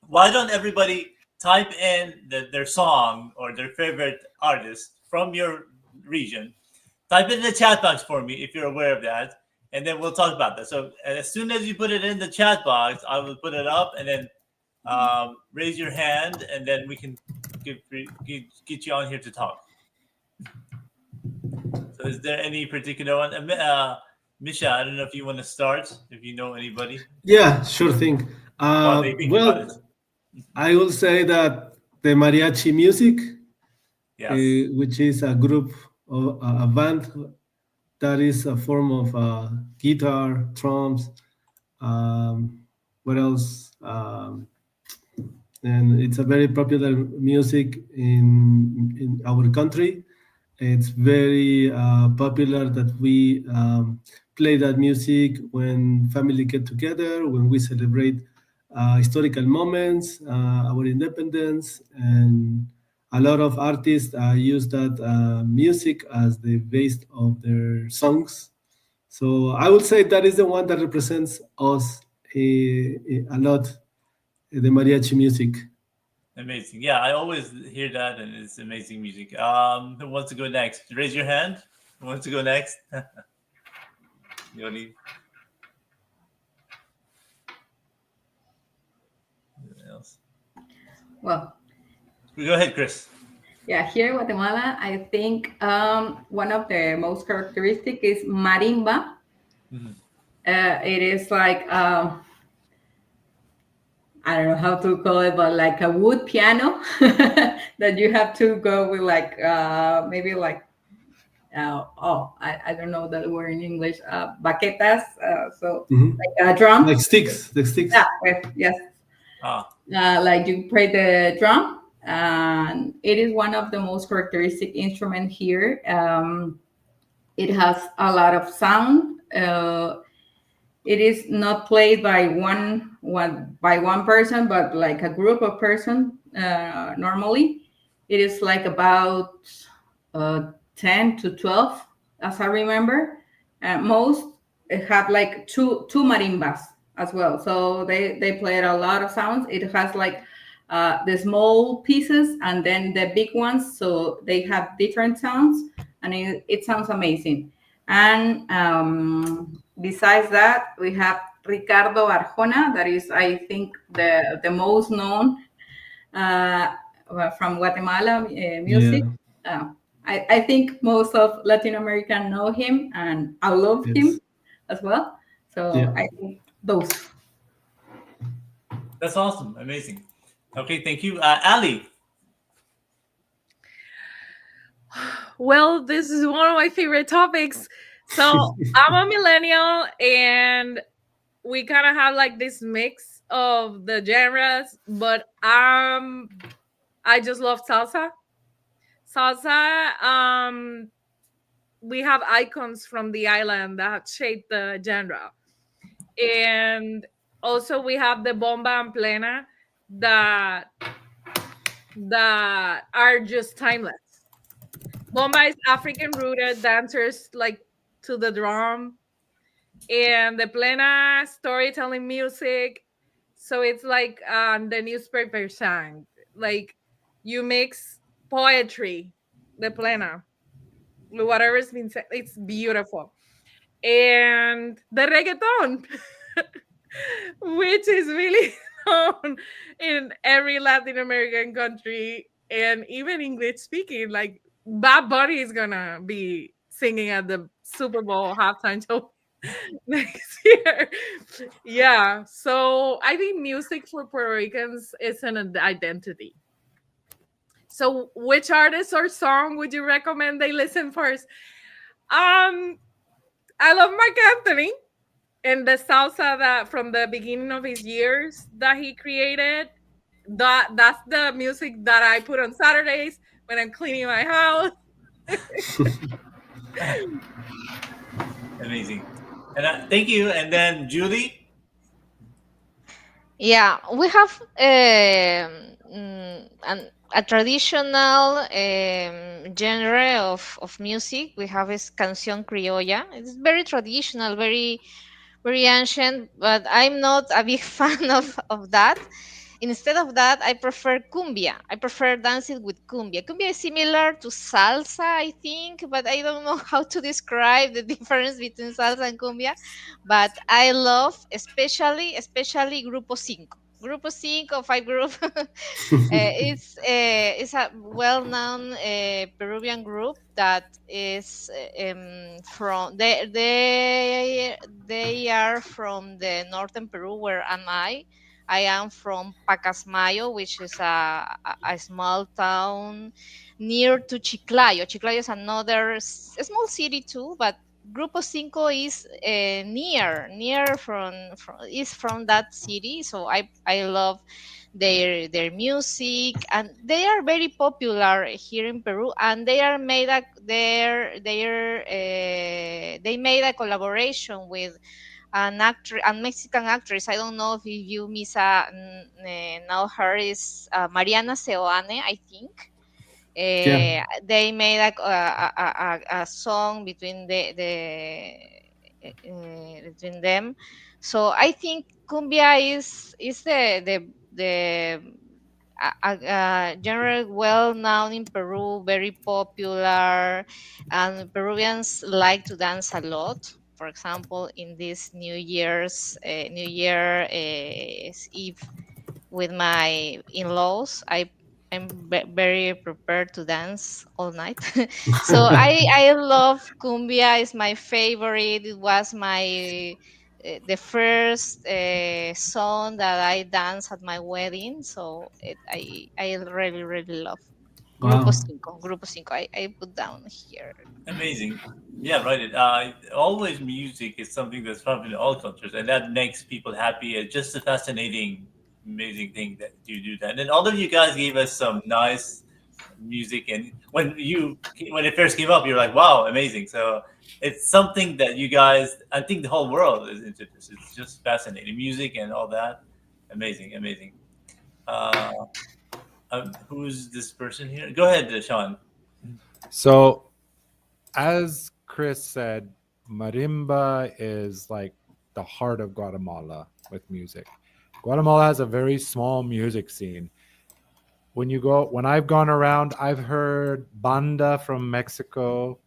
why don't everybody type in their song or their favorite artist from your region? Type it in the chat box for me if you're aware of that, and then we'll talk about that. So as soon as you put it in the chat box, I will put it up, and then raise your hand, and then we can get you on here to talk. So is there any particular one? Misha, I don't know if you want to start, if you know anybody. Yeah, sure thing. Well, I will say that the mariachi music, yes. Which is a group or a band that is a form of guitar, drums, what else? And it's a very popular music in our country. It's very popular that we play that music when family get together, when we celebrate historical moments, our independence, and a lot of artists use that music as the base of their songs. So I would say that is the one that represents us a lot the mariachi music. Amazing. Yeah, I always hear that, and it's amazing music. Who wants to go next? Raise your hand. Who wants to go next? Yoni. Anyone else? Well, Go ahead, Chris. yeah, here in Guatemala, I think one of the most characteristic is marimba. Mhm. It is like I don't know how to call it, but like a wood piano that you have to go with like maybe like I don't know that word in English, baquetas, so Mhm. like a drum. Like sticks, the sticks. Yeah, yes. Ah, Like you play the drum, and it is one of the most characteristic instrument here. It has a lot of sound. It is not played by one person, but like a group of person. Normally, it is like about 10 to 12, as I remember. Most have like two marimbas as well. So they played a lot of sounds. It has like the small pieces and then the big ones. So they have different sounds, and it sounds amazing. And besides that, we have Ricardo Arjona. That is, I think, the most known from Guatemala music. Yeah. I think most of Latin America know him, and I love Yes. him as well. So Yeah. I think those. that's awesome. Amazing. Okay, thank you. Ali. Well, this is one of my favorite topics. So I'm a millennial, and we kind of have like this mix of the genres, but I just love salsa. Salsa. We have icons from the island that shaped the genre, and also we have the bomba and plena that are just timeless. Bomba is African rooted dancers like to the drum, and the plena storytelling music. So it's like the newspaper sang, like you mix poetry, the plena, whatever's been said. It's beautiful. And the reggaeton, which is really known in every Latin American country and even English speaking. Like Bad Bunny is gonna be singing at the Super Bowl halftime show next year. Yeah, so I think music for Puerto Ricans is an identity. So, which artist or song would you recommend they listen first? I love Mark Anthony and the salsa that from the beginning of his years that he created. That's the music that I put on Saturdays when I'm cleaning my house. Amazing. And thank you. And then Julie. Yeah, we have a traditional genre of music. We have is canción criolla. It's very traditional, very ancient, but I'm not a big fan of that. Instead of that, I prefer cumbia. I prefer dancing with cumbia. Cumbia is similar to salsa, I think, but I don't know how to describe the difference between salsa and cumbia. But I love especially Grupo Cinco. Grupo Cinco, Five Group. It's a well-known Peruvian group that is from they are from the northern Peru, where am I? I am from Pacasmayo, which is a small town near to Chiclayo. Chiclayo is another small city too, but Grupo Cinco is near from that city. So I love their music, and they are very popular here in Peru. And they are made they made a collaboration with an actor, a Mexican actress. I don't know if you know her, is Mariana Seoane, I think. Yeah. They made a song between between them. So I think cumbia is the genre well known in Peru, very popular, and Peruvians like to dance a lot. For example, in this New Year Eve with my in-laws, I'm very prepared to dance all night. So I love cumbia. Is my favorite. It was my the first song that I danced at my wedding. So I really love Grupo Wow. Cinco. Grupo Cinco. I put down here. Amazing. Yeah, right. Always music is something that's popular in all cultures, and that makes people happy. It's just a fascinating, amazing thing that you do that. And all of you guys gave us some nice music, and when it first came up, you're like, "Wow, amazing!" So it's something that you guys, I think, the whole world is into this. It's just fascinating, music and all that. Amazing, amazing. Uh, who's this person here? Go ahead, Sean. So, as Chris said, marimba is like the heart of Guatemala with music. Guatemala has a very small music scene. When I've gone around, I've heard banda from Mexico.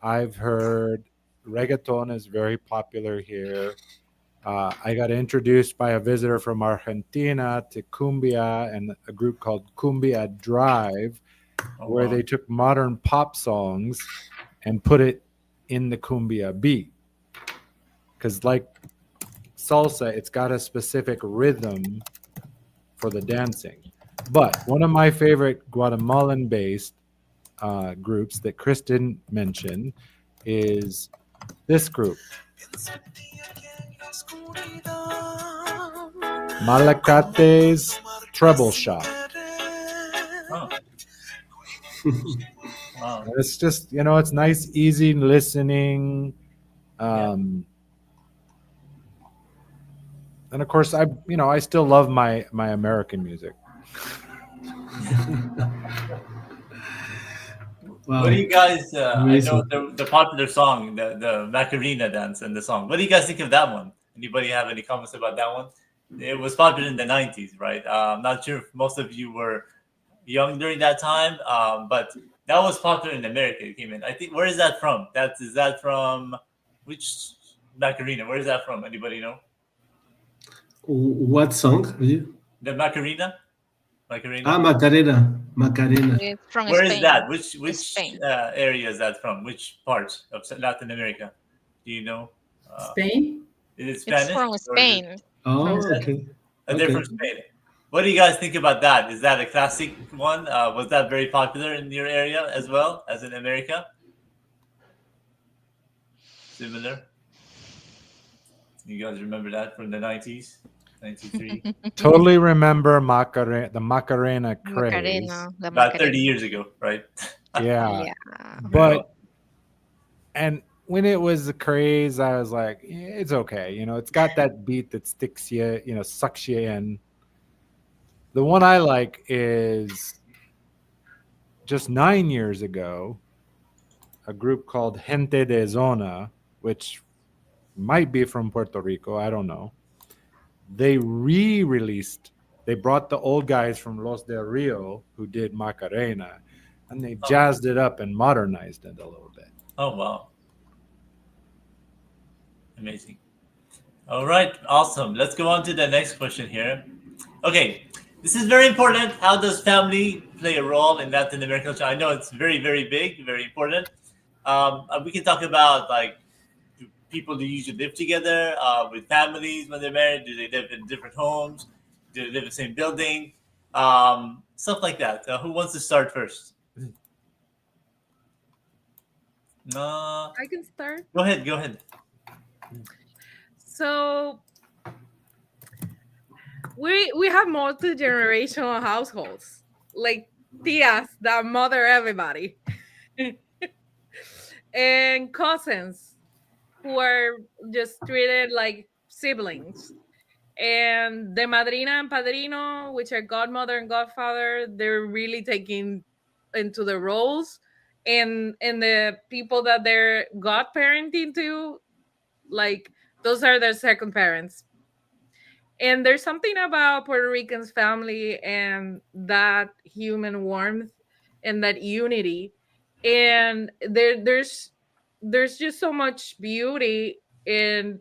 I've heard reggaeton is very popular here. I got introduced by a visitor from Argentina to cumbia and a group called Cumbia Drive, Oh, where wow. they took modern pop songs and put it in the cumbia beat. Because, like salsa, it's got a specific rhythm for the dancing. But one of my favorite Guatemalan based groups that Chris didn't mention is this group, Malacate's Treble Shop. Oh. Wow. And it's just, it's nice, easy listening. And of course, I still love my American music. Wow. What do you guys? I know Amazing. the popular song, the Macarena dance and the song. What do you guys think of that one? Anybody have any comments about that one? It was popular in the '90s, right? I'm not sure if most of you were young during that time, but that was popular in America. It came in. I think. Where is that from? Is that from which Macarena? Where is that from? Anybody know? What song? The Macarena. Macarena. Macarena. Macarena. It's from Where is Spain. that? Which Spain. area is that from? Which part of Latin America? Do you know? Spain? Is it It's Spanish? from or is it- Spain. Oh, Is that- okay. They're Okay. from Spain. What do you guys think about that? Is that a classic one? Was that very popular in your area as well as in America? Similar. You guys remember that from the '90s, '93, Totally remember the Macarena craze. Macarena. The about 30 Macarena. years ago, right? Yeah. Yeah. But, and when it was a craze, I was like, it's okay. It's got that beat that sticks you, sucks you in. The one I like is just 9 years ago, a group called Gente de Zona, which might be from Puerto Rico. I don't know. They they brought the old guys from Los del Rio who did Macarena, and they jazzed it up and modernized it a little bit. Oh, wow. Amazing. All right, awesome. Let's go on to the next question here. Okay, this is very important. How does family play a role in Latin American culture? I know it's very, very big, very important. We can talk about do people do usually live together with families when they're married? Do they live in different homes? Do they live in the same building? Stuff like that. Who wants to start first? I can start. Go ahead. Go ahead. So we have multi-generational households, like tias that mother everybody, and cousins who are just treated like siblings. And the madrina and padrino, which are godmother and godfather, they're really taking into the roles, and the people that they're godparenting to, like those are their second parents. And there's something about Puerto Rican's family and that human warmth and that unity. And there's just so much beauty in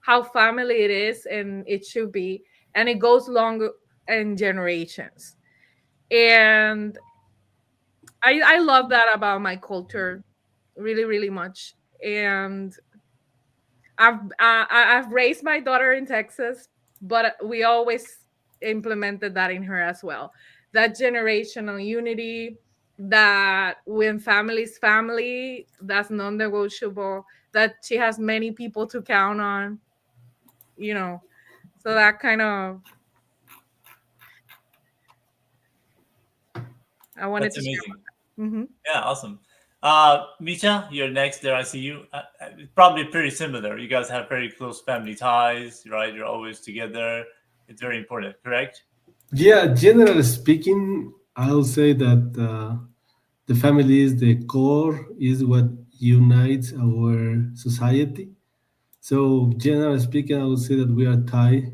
how family it is and it should be. And it goes long in generations. And I love that about my culture really, really much. And I've raised my daughter in Texas, but we always implemented that in her as well. That generational unity, that when family's family, that's non-negotiable. That she has many people to count on, you know. So that kind of I wanted That's to share. amazing. Hmm. Yeah, awesome. Misha, you're next. There, I see you. It's probably pretty similar. You guys have very close family ties, right? You're always together. It's very important, correct? Yeah, generally speaking, I'll say that the family is the core, is what unites our society. So, generally speaking, I would say that we are tied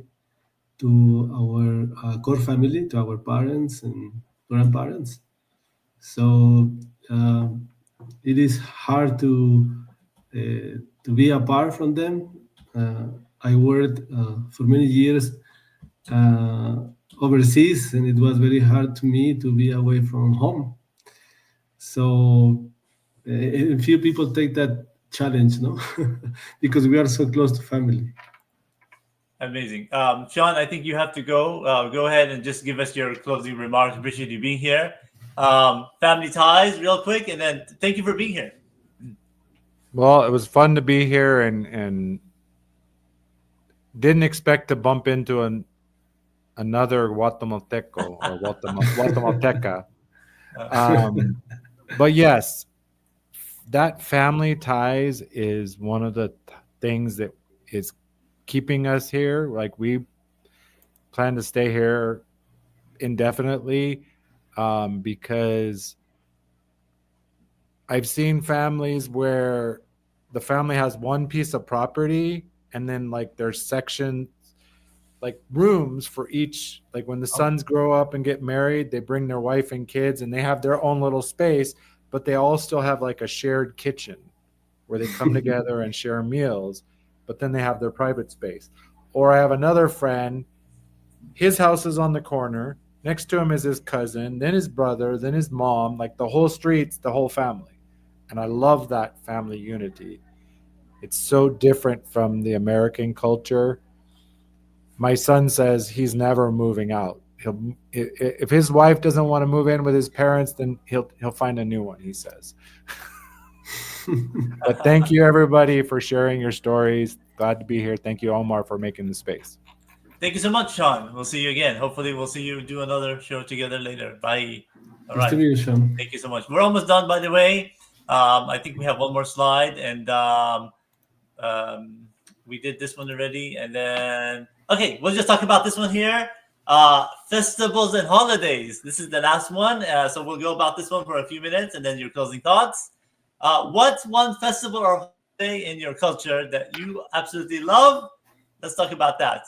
to our core family, to our parents and grandparents. So, it is hard to be apart from them. I worked for many years uh, overseas, and it was very hard to me to be away from home. So a few people take that challenge, no, because we are so close to family. Amazing. Sean, I think you have to go. Go ahead and just give us your closing remarks. Appreciate you being here. Family ties, real quick, and then thank you for being here. Well, it was fun to be here, and didn't expect to bump into another Guatemalteco or Guatemalteca. But yes, that family ties is one of the things that is keeping us here. Like, we plan to stay here indefinitely, because I've seen families where the family has one piece of property, and then like there's sections, like rooms for each. Like when the sons grow up and get married, they bring their wife and kids and they have their own little space, but they all still have like a shared kitchen where they come together and share meals, but then they have their private space. Or I have another friend, his house is on the corner, next to him is his cousin, then his brother, then his mom, like the whole street's the whole family. And I love that family unity. It's so different from the American culture. My son says he's never moving out. If his wife doesn't want to move in with his parents, then he'll find a new one, he says. But thank you, everybody, for sharing your stories. Glad to be here. Thank you, Omar, for making the space. Thank you so much, Sean. We'll see you again. Hopefully, we'll see you do another show together later. Bye. All Nice to right. meet you, Sean. Thank you so much. We're almost done, by the way. I think we have one more slide, and we did this one already. And then, okay, we'll just talk about this one here. Festivals and holidays. This is the last one. So we'll go about this one for a few minutes, and then your closing thoughts. What's one festival or holiday in your culture that you absolutely love? Let's talk about that.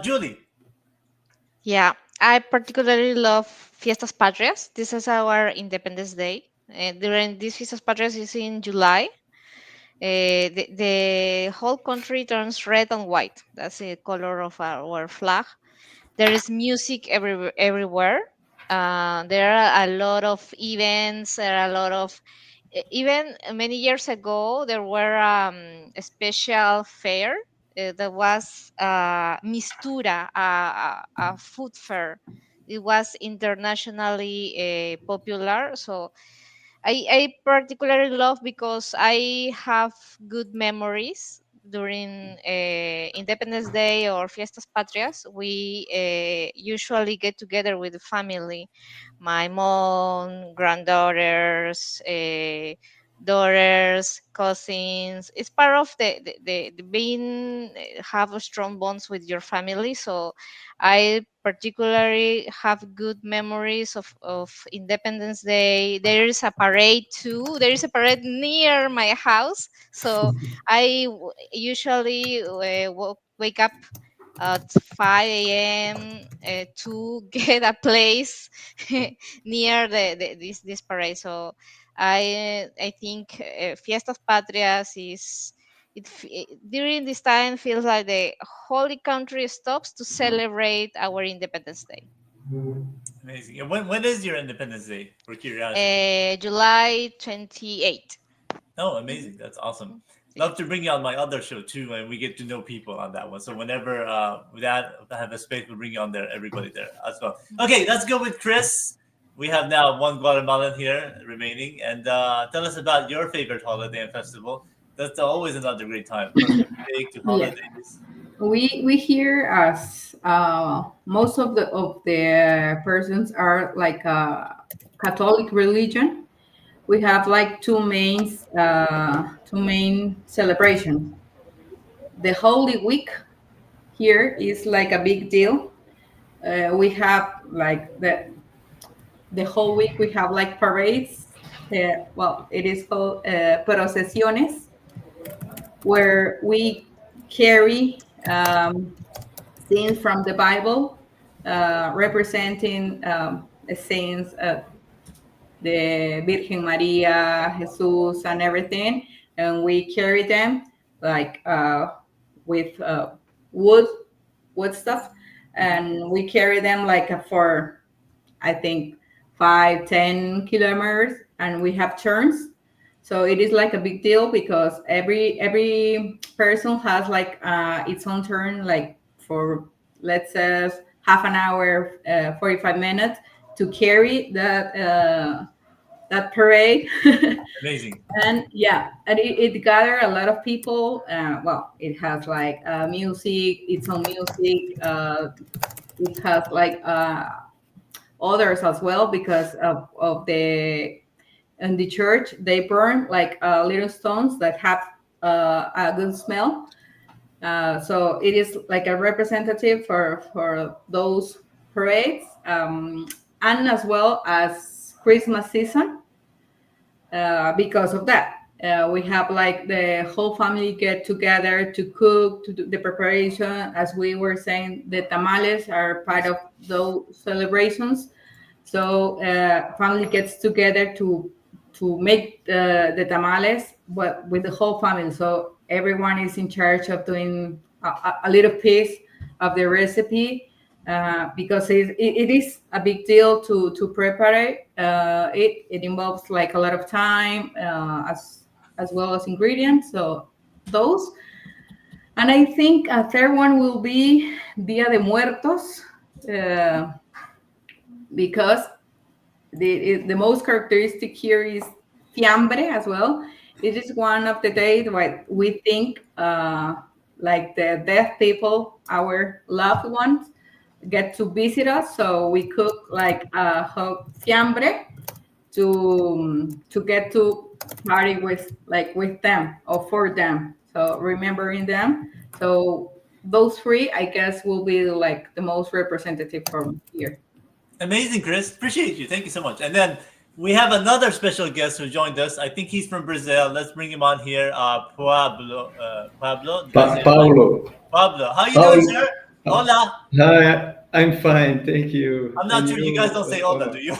Julie. Yeah, I particularly love Fiestas Patrias. This is our Independence Day. During this Fiestas Patrias is in July. The whole country turns red and white. That's the color of our flag. There is music everywhere. There are a lot of events. There are a lot of even many years ago there were a special fair that was Mistura, a food fair. It was internationally popular. So I particularly love because I have good memories during Independence Day or Fiestas Patrias. We usually get together with the family, my mom, granddaughters, daughters, cousins. It's part of the being have a strong bonds with your family. So I particularly have good memories of Independence Day. There is a parade too. There is a parade near my house. So usually wake up at 5 a.m. To get a place near this parade. So I think Fiestas Patrias is during this time feels like the whole country stops to celebrate our Independence Day. Amazing. And when is your Independence Day? For curiosity. July 28th. Oh, amazing. That's awesome. Love to bring you on my other show too, and we get to know people on that one. So whenever if I have a space, we'll bring you on there, everybody there as well. Okay, let's go with Chris. We have now one Guatemalan here remaining, and tell us about your favorite holiday and festival. That's always another great time. From big to holidays. We here as most of the persons are like Catholic religion. We have like two main celebrations. The Holy Week here is like a big deal. We have like the whole week we have like parades. Well, it is called procesiones, where we carry scenes from the Bible representing saints, the Virgen Maria, Jesus, and everything, and we carry them like with wood stuff, and we carry them like for I think 5-10 kilometers, and we have turns. So it is like a big deal because every person has like its own turn, like for let's say half an hour, 45 minutes to carry that parade. Amazing. And yeah, and it gathered a lot of people. Well, it has like music, its own music. It has like others as well because of the in the church they burn like little stones that have a good smell. So it is like a representative for those parades, and as well as Christmas season. Because of that, we have like the whole family get together to cook, to do the preparation. As we were saying, the tamales are part of those celebrations. So family gets together to make the tamales, but with the whole family. So everyone is in charge of doing a little piece of the recipe, because it is a big deal to prepare it. It involves like a lot of time, as well as ingredients. So those, and I think a third one will be Dia de Muertos, because the most characteristic here is fiambre as well. It is one of the days where we think like the dead people, our loved ones, get to visit us. So we cook like a fiambre to get to party with them or for them. So remembering them. So those three, I guess, will be like the most representative from here. Amazing, Chris. Appreciate you. Thank you so much. And then we have another special guest who joined us. I think he's from Brazil. Let's bring him on here. Pablo. Paulo. Pablo. How you doing, sir? Hola. Hi, I'm fine. Thank you. I'm not sure you guys don't say hola, do you?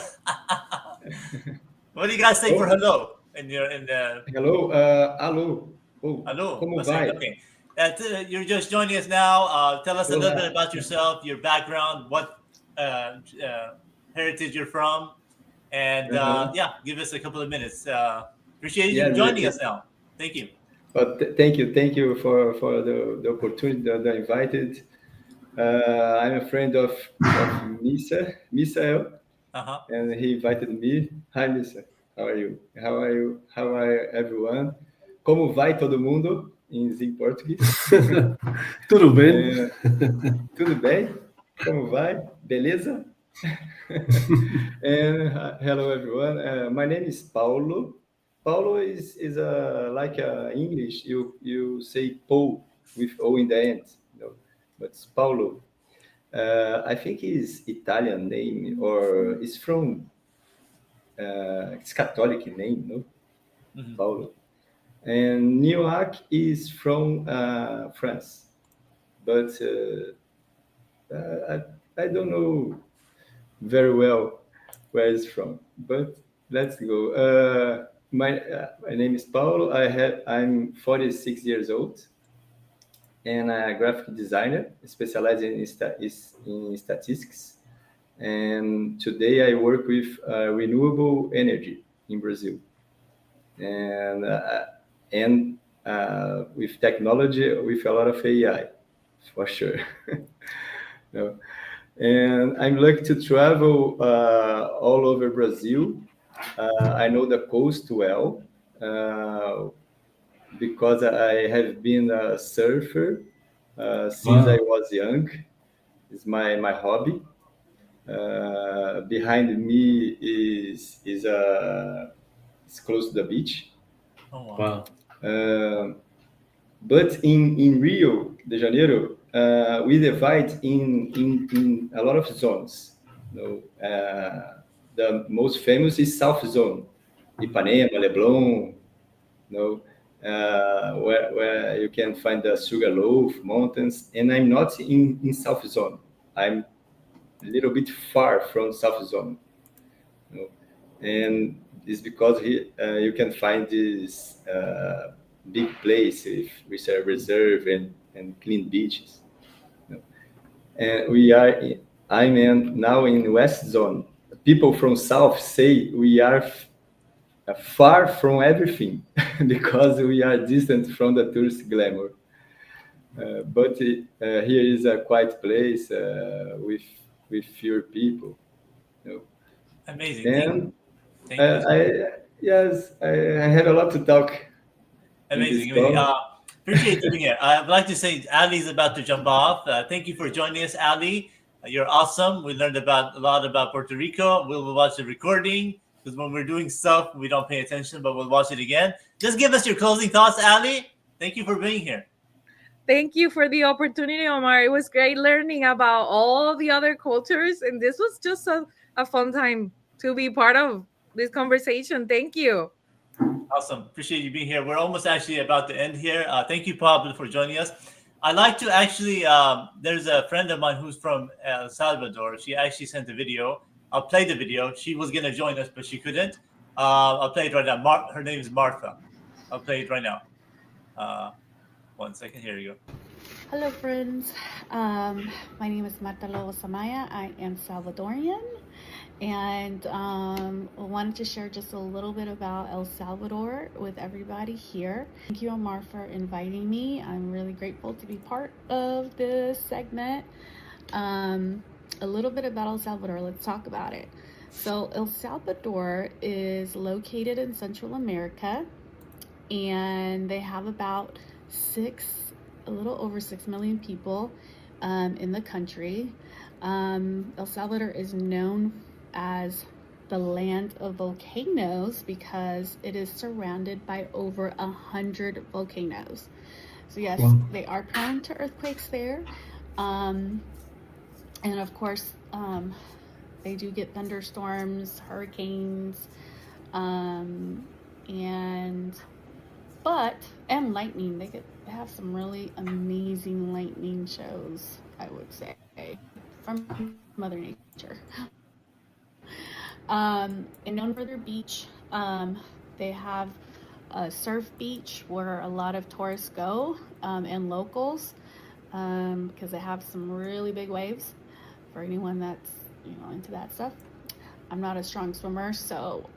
What do you guys say for hello? Hello. Alô. Oh, Hello. Como vai? Okay. You're just joining us now. Tell us a little bit about yourself, your background, what heritage you're from, and yeah, give us a couple of minutes. Appreciate you joining us now. Thank you. But thank you for the opportunity that I invited. I'm a friend of Misael, and he invited me. Hi, Misa. How are you? How are everyone? Como vai todo mundo? Em português. Tudo bem? Tudo bem? Como vai? Beleza? And hello everyone. My name is Paulo Paulo is like English. You say Paul with O in the end, but it's Paulo. I think it's Italian name or it's from it's Catholic name, no? Mhm. Paulo. And Nioac is from France, but I don't know very well where it's from. But let's go. My name is Paulo. I'm 46 years old, and I'm a graphic designer specialized in statistics. And today I work with renewable energy in Brazil, and with technology, with a lot of AI, for sure. No. And I'm lucky to travel all over Brazil. I know the coast well because I have been a surfer since I was young. It's my hobby. Behind me is close to the beach. Oh wow. Wow. But in Rio de Janeiro, we divide in a lot of zones. The most famous is South Zone, Ipanema, Leblon, where you can find the Sugarloaf Mountains. And I'm not in South Zone. I'm a little bit far from South Zone. And it's because you can find this big place with a reserve and clean beaches. And I'm now in West Zone. People from South say we are far from everything because we are distant from the tourist glamour. But here is a quiet place with fewer people. Amazing. And Thank you. I had a lot to talk. Amazing. in this call. Appreciate you being here. I'd like to say Ali's about to jump off. Thank you for joining us, Ali. You're awesome. We learned a lot about Puerto Rico. We'll watch the recording because when we're doing stuff, we don't pay attention, but we'll watch it again. Just give us your closing thoughts, Ali. Thank you for being here. Thank you for the opportunity, Omar. It was great learning about all the other cultures, and this was just a fun time to be part of this conversation. Thank you. Awesome. Appreciate you being here. We're almost actually about to end here. Thank you, Pablo, for joining us. I'd like to actually, there's a friend of mine who's from El Salvador. She actually sent a video. I'll play the video. She was going to join us, but she couldn't. I'll play it right now. Her name is Martha. I'll play it right now. 1 second. Here you go. Hello, friends. My name is Marta Lobos Amaya. I am Salvadorian, and wanted to share just a little bit about El Salvador with everybody here. Thank you, Omar, for inviting me. I'm really grateful to be part of this segment. A little bit about El Salvador. Let's talk about it. So El Salvador is located in Central America, and they have about a little over 6 million people in the country. El Salvador is known as the land of volcanoes because it is surrounded by over 100 volcanoes. So yes, Wow. they are prone to earthquakes there. And of course, they do get thunderstorms, hurricanes, and lightning. They have some really amazing lightning shows, I would say, from Mother Nature. And known for their beach, they have a surf beach where a lot of tourists go, and locals, because they have some really big waves for anyone that's into that stuff. I'm not a strong swimmer, so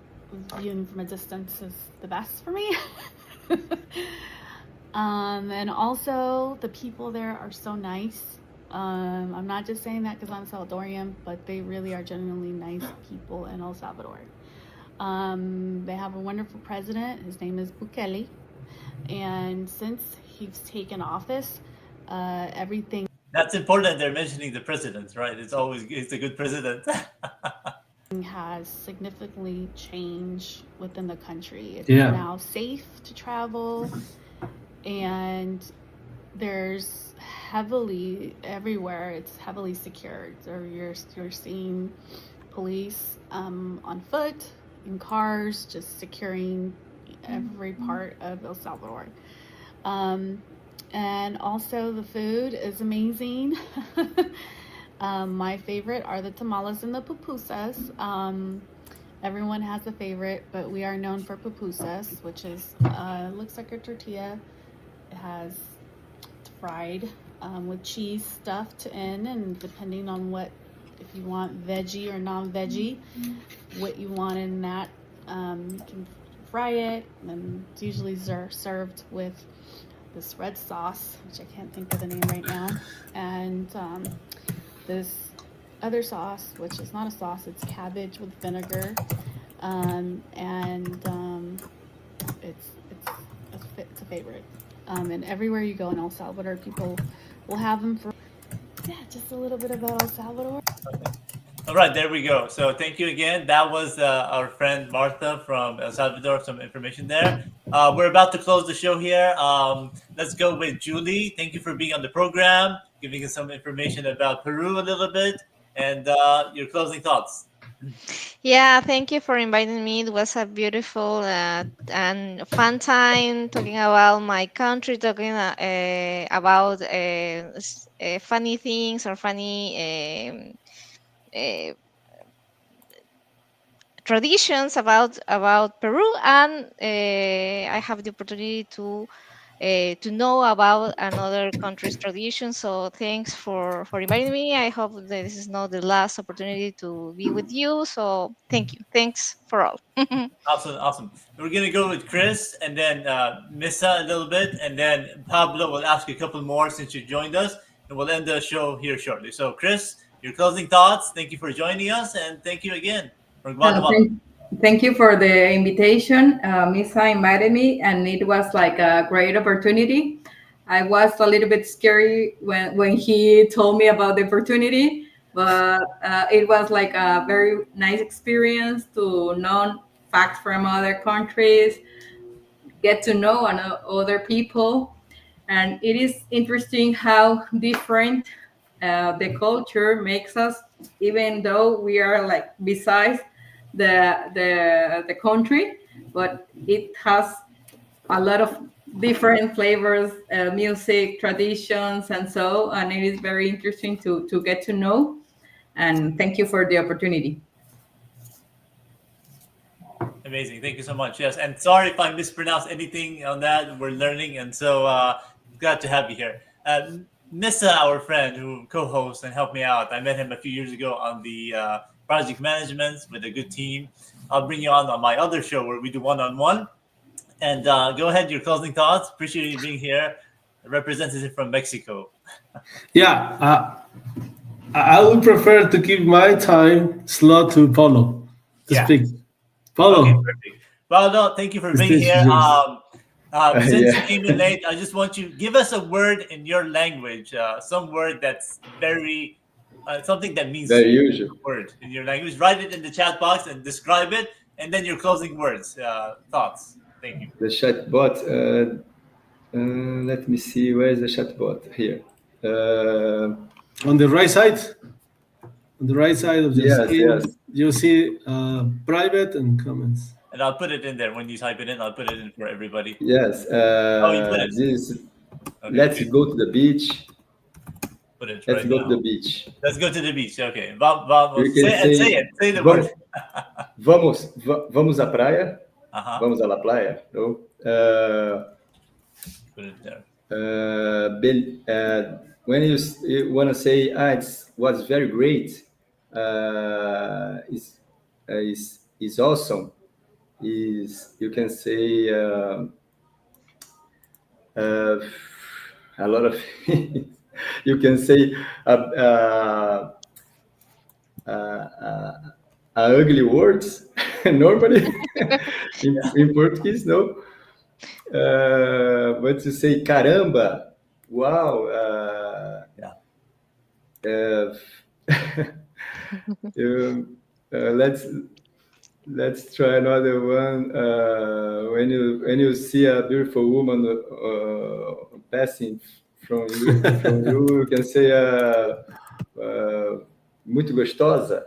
viewing from a distance is the best for me. And also the people there are so nice. I'm not just saying that because I'm Salvadorian, but they really are genuinely nice people in El Salvador. They have a wonderful president. His name is Bukele. And since he's taken office, everything. That's important. They're mentioning the president, right? It's a good president. has significantly changed within the country. It's Yeah. now safe to travel, and there's heavily everywhere. It's heavily secured. So you're seeing police on foot, in cars, just securing every part of El Salvador. And also the food is amazing. My favorite are the tamales and the pupusas. Everyone has a favorite, but we are known for pupusas, which is looks like a tortilla. It has fried with cheese stuffed in, and depending on if you want veggie or non-veggie, what you want in that, you can fry it, and it's usually served with this red sauce, which I can't think of the name right now, and this other sauce, which is not a sauce, it's cabbage with vinegar, and it's a favorite. And everywhere you go in El Salvador, people will have them for, just a little bit about El Salvador. All right, there we go. So thank you again. That was our friend Martha from El Salvador. Some information there. We're about to close the show here. Let's go with Julie. Thank you for being on the program, giving us some information about Peru a little bit, and your closing thoughts. Yeah, thank you for inviting me. It was a beautiful and fun time talking about my country, talking about funny things or funny traditions about Peru, and I have the opportunity to know about another country's tradition. So thanks for inviting me. I hope that this is not the last opportunity to be with you. So thank you. Thanks for all. Awesome. We're gonna go with Chris, and then Missa a little bit, and then Pablo will ask you a couple more since you joined us, and we'll end the show here shortly. So Chris, your closing thoughts. Thank you for joining us, and thank you again from Guatemala. Thank you for the invitation. Misa invited me, and it was like a great opportunity. I was a little bit scary when he told me about the opportunity, but it was like a very nice experience to know facts from other countries, get to know other people, and it is interesting how different the culture makes us, even though we are like besides the country, but it has a lot of different flavors, music, traditions, and it is very interesting to get to know. And thank you for the opportunity. Amazing. Thank you so much. Yes, and sorry if I mispronounced anything on that. We're learning, and so glad to have you here. Missa, our friend who co-hosts and helped me out, I met him a few years ago on the project management with a good team. I'll bring you on my other show where we do one-on-one. And go ahead, your closing thoughts. Appreciate you being here. A representative from Mexico. Yeah, I would prefer to give my time slot to Paulo to speak. Paulo. Okay, perfect. Paulo, thank you for being here. Since you came in late, I just want you to give us a word in your language, some word that's very, something that means very usual word in your language. Write it in the chat box and describe it, and then your closing words, thoughts. Thank you. The chatbot. Let me see. Where is the chatbot? Here. On the right side. On the right side of the screen, yes. you see private and comments. And I'll put it in there. When you type it in, I'll put it in for everybody. Yes. You put it. Okay, let's go to the beach. Put it let's right go now. to the beach. Let's go to the beach. Okay. Vamos. Say it. Say the word. Vamos à praia. Vamos à la playa. No. Put it there. When you want to say, it was very great. Is awesome. You can say a lot of things. You can say ugly words normally in Portuguese, no. But to say caramba, wow, let's try another one. When you see a beautiful woman passing from you, you can say muito gostosa.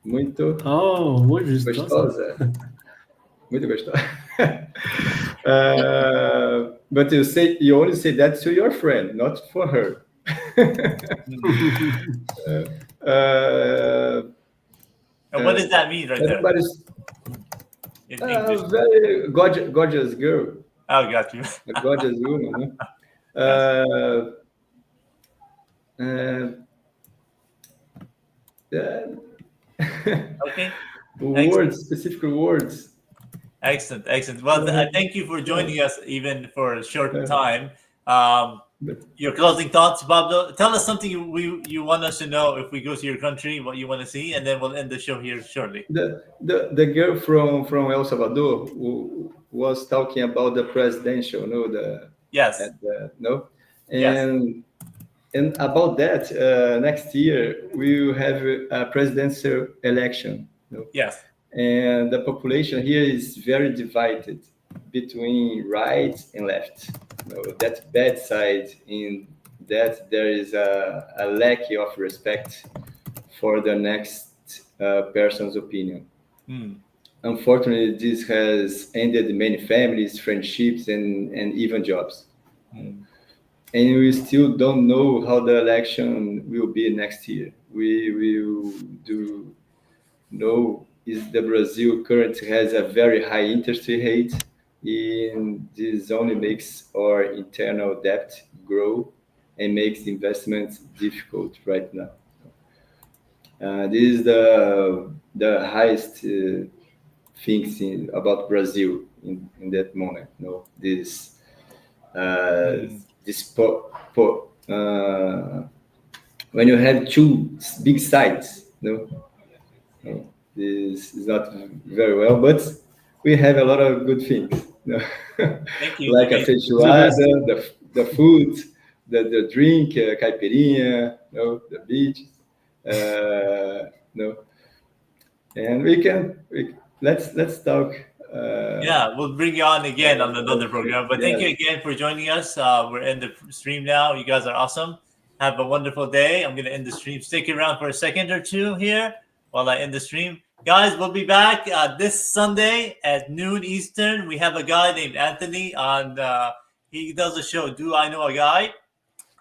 Muito Oh, muy gostosa. gostosa. Muito gostosa. But you only say that to your friend, not for her. And what does that mean right there? Everybody's In English? very gorgeous girl, Oh, got you. a gorgeous woman. Yeah. Okay. Words, specific words. Excellent. Well, thank you for joining us, even for a short time. Your closing thoughts, Pablo. Tell us something you want us to know if we go to your country, what you want to see, and then we'll end the show here shortly. The girl from El Salvador who was talking about the presidential, Yes. And about that, next year we will have a presidential election. Yes. And the population here is very divided between right and left. That bad side, in that there is a lack of respect for the next person's opinion. Unfortunately, this has ended many families, friendships, and even jobs. And we still don't know how the election will be next year. We will know is the Brazil currently has a very high interest rate, and this only makes our internal debt grow and makes investments difficult right now. This is the highest things about Brazil in that moment. This when you have two big sides, this is not very well, but we have a lot of good things. Thank you. Like a feijoada, the food, the drink, caipirinha, the beach. And let's talk. Yeah, we'll bring you on again on another program. But thank you again for joining us. We're in the stream now. You guys are awesome. Have a wonderful day. I'm going to end the stream. Stick around for a second or two here while I end the stream. Guys, we'll be back this Sunday at noon Eastern. We have a guy named Anthony on. He does a show, Do I Know a Guy?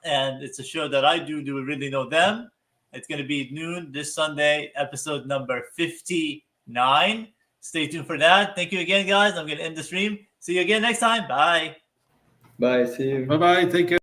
And it's a show that I do. Do we really know them? It's going to be noon this Sunday, episode number 59. Stay tuned for that. Thank you again, guys. I'm going to end the stream. See you again next time. Bye. Bye. See you. Bye-bye. Take care.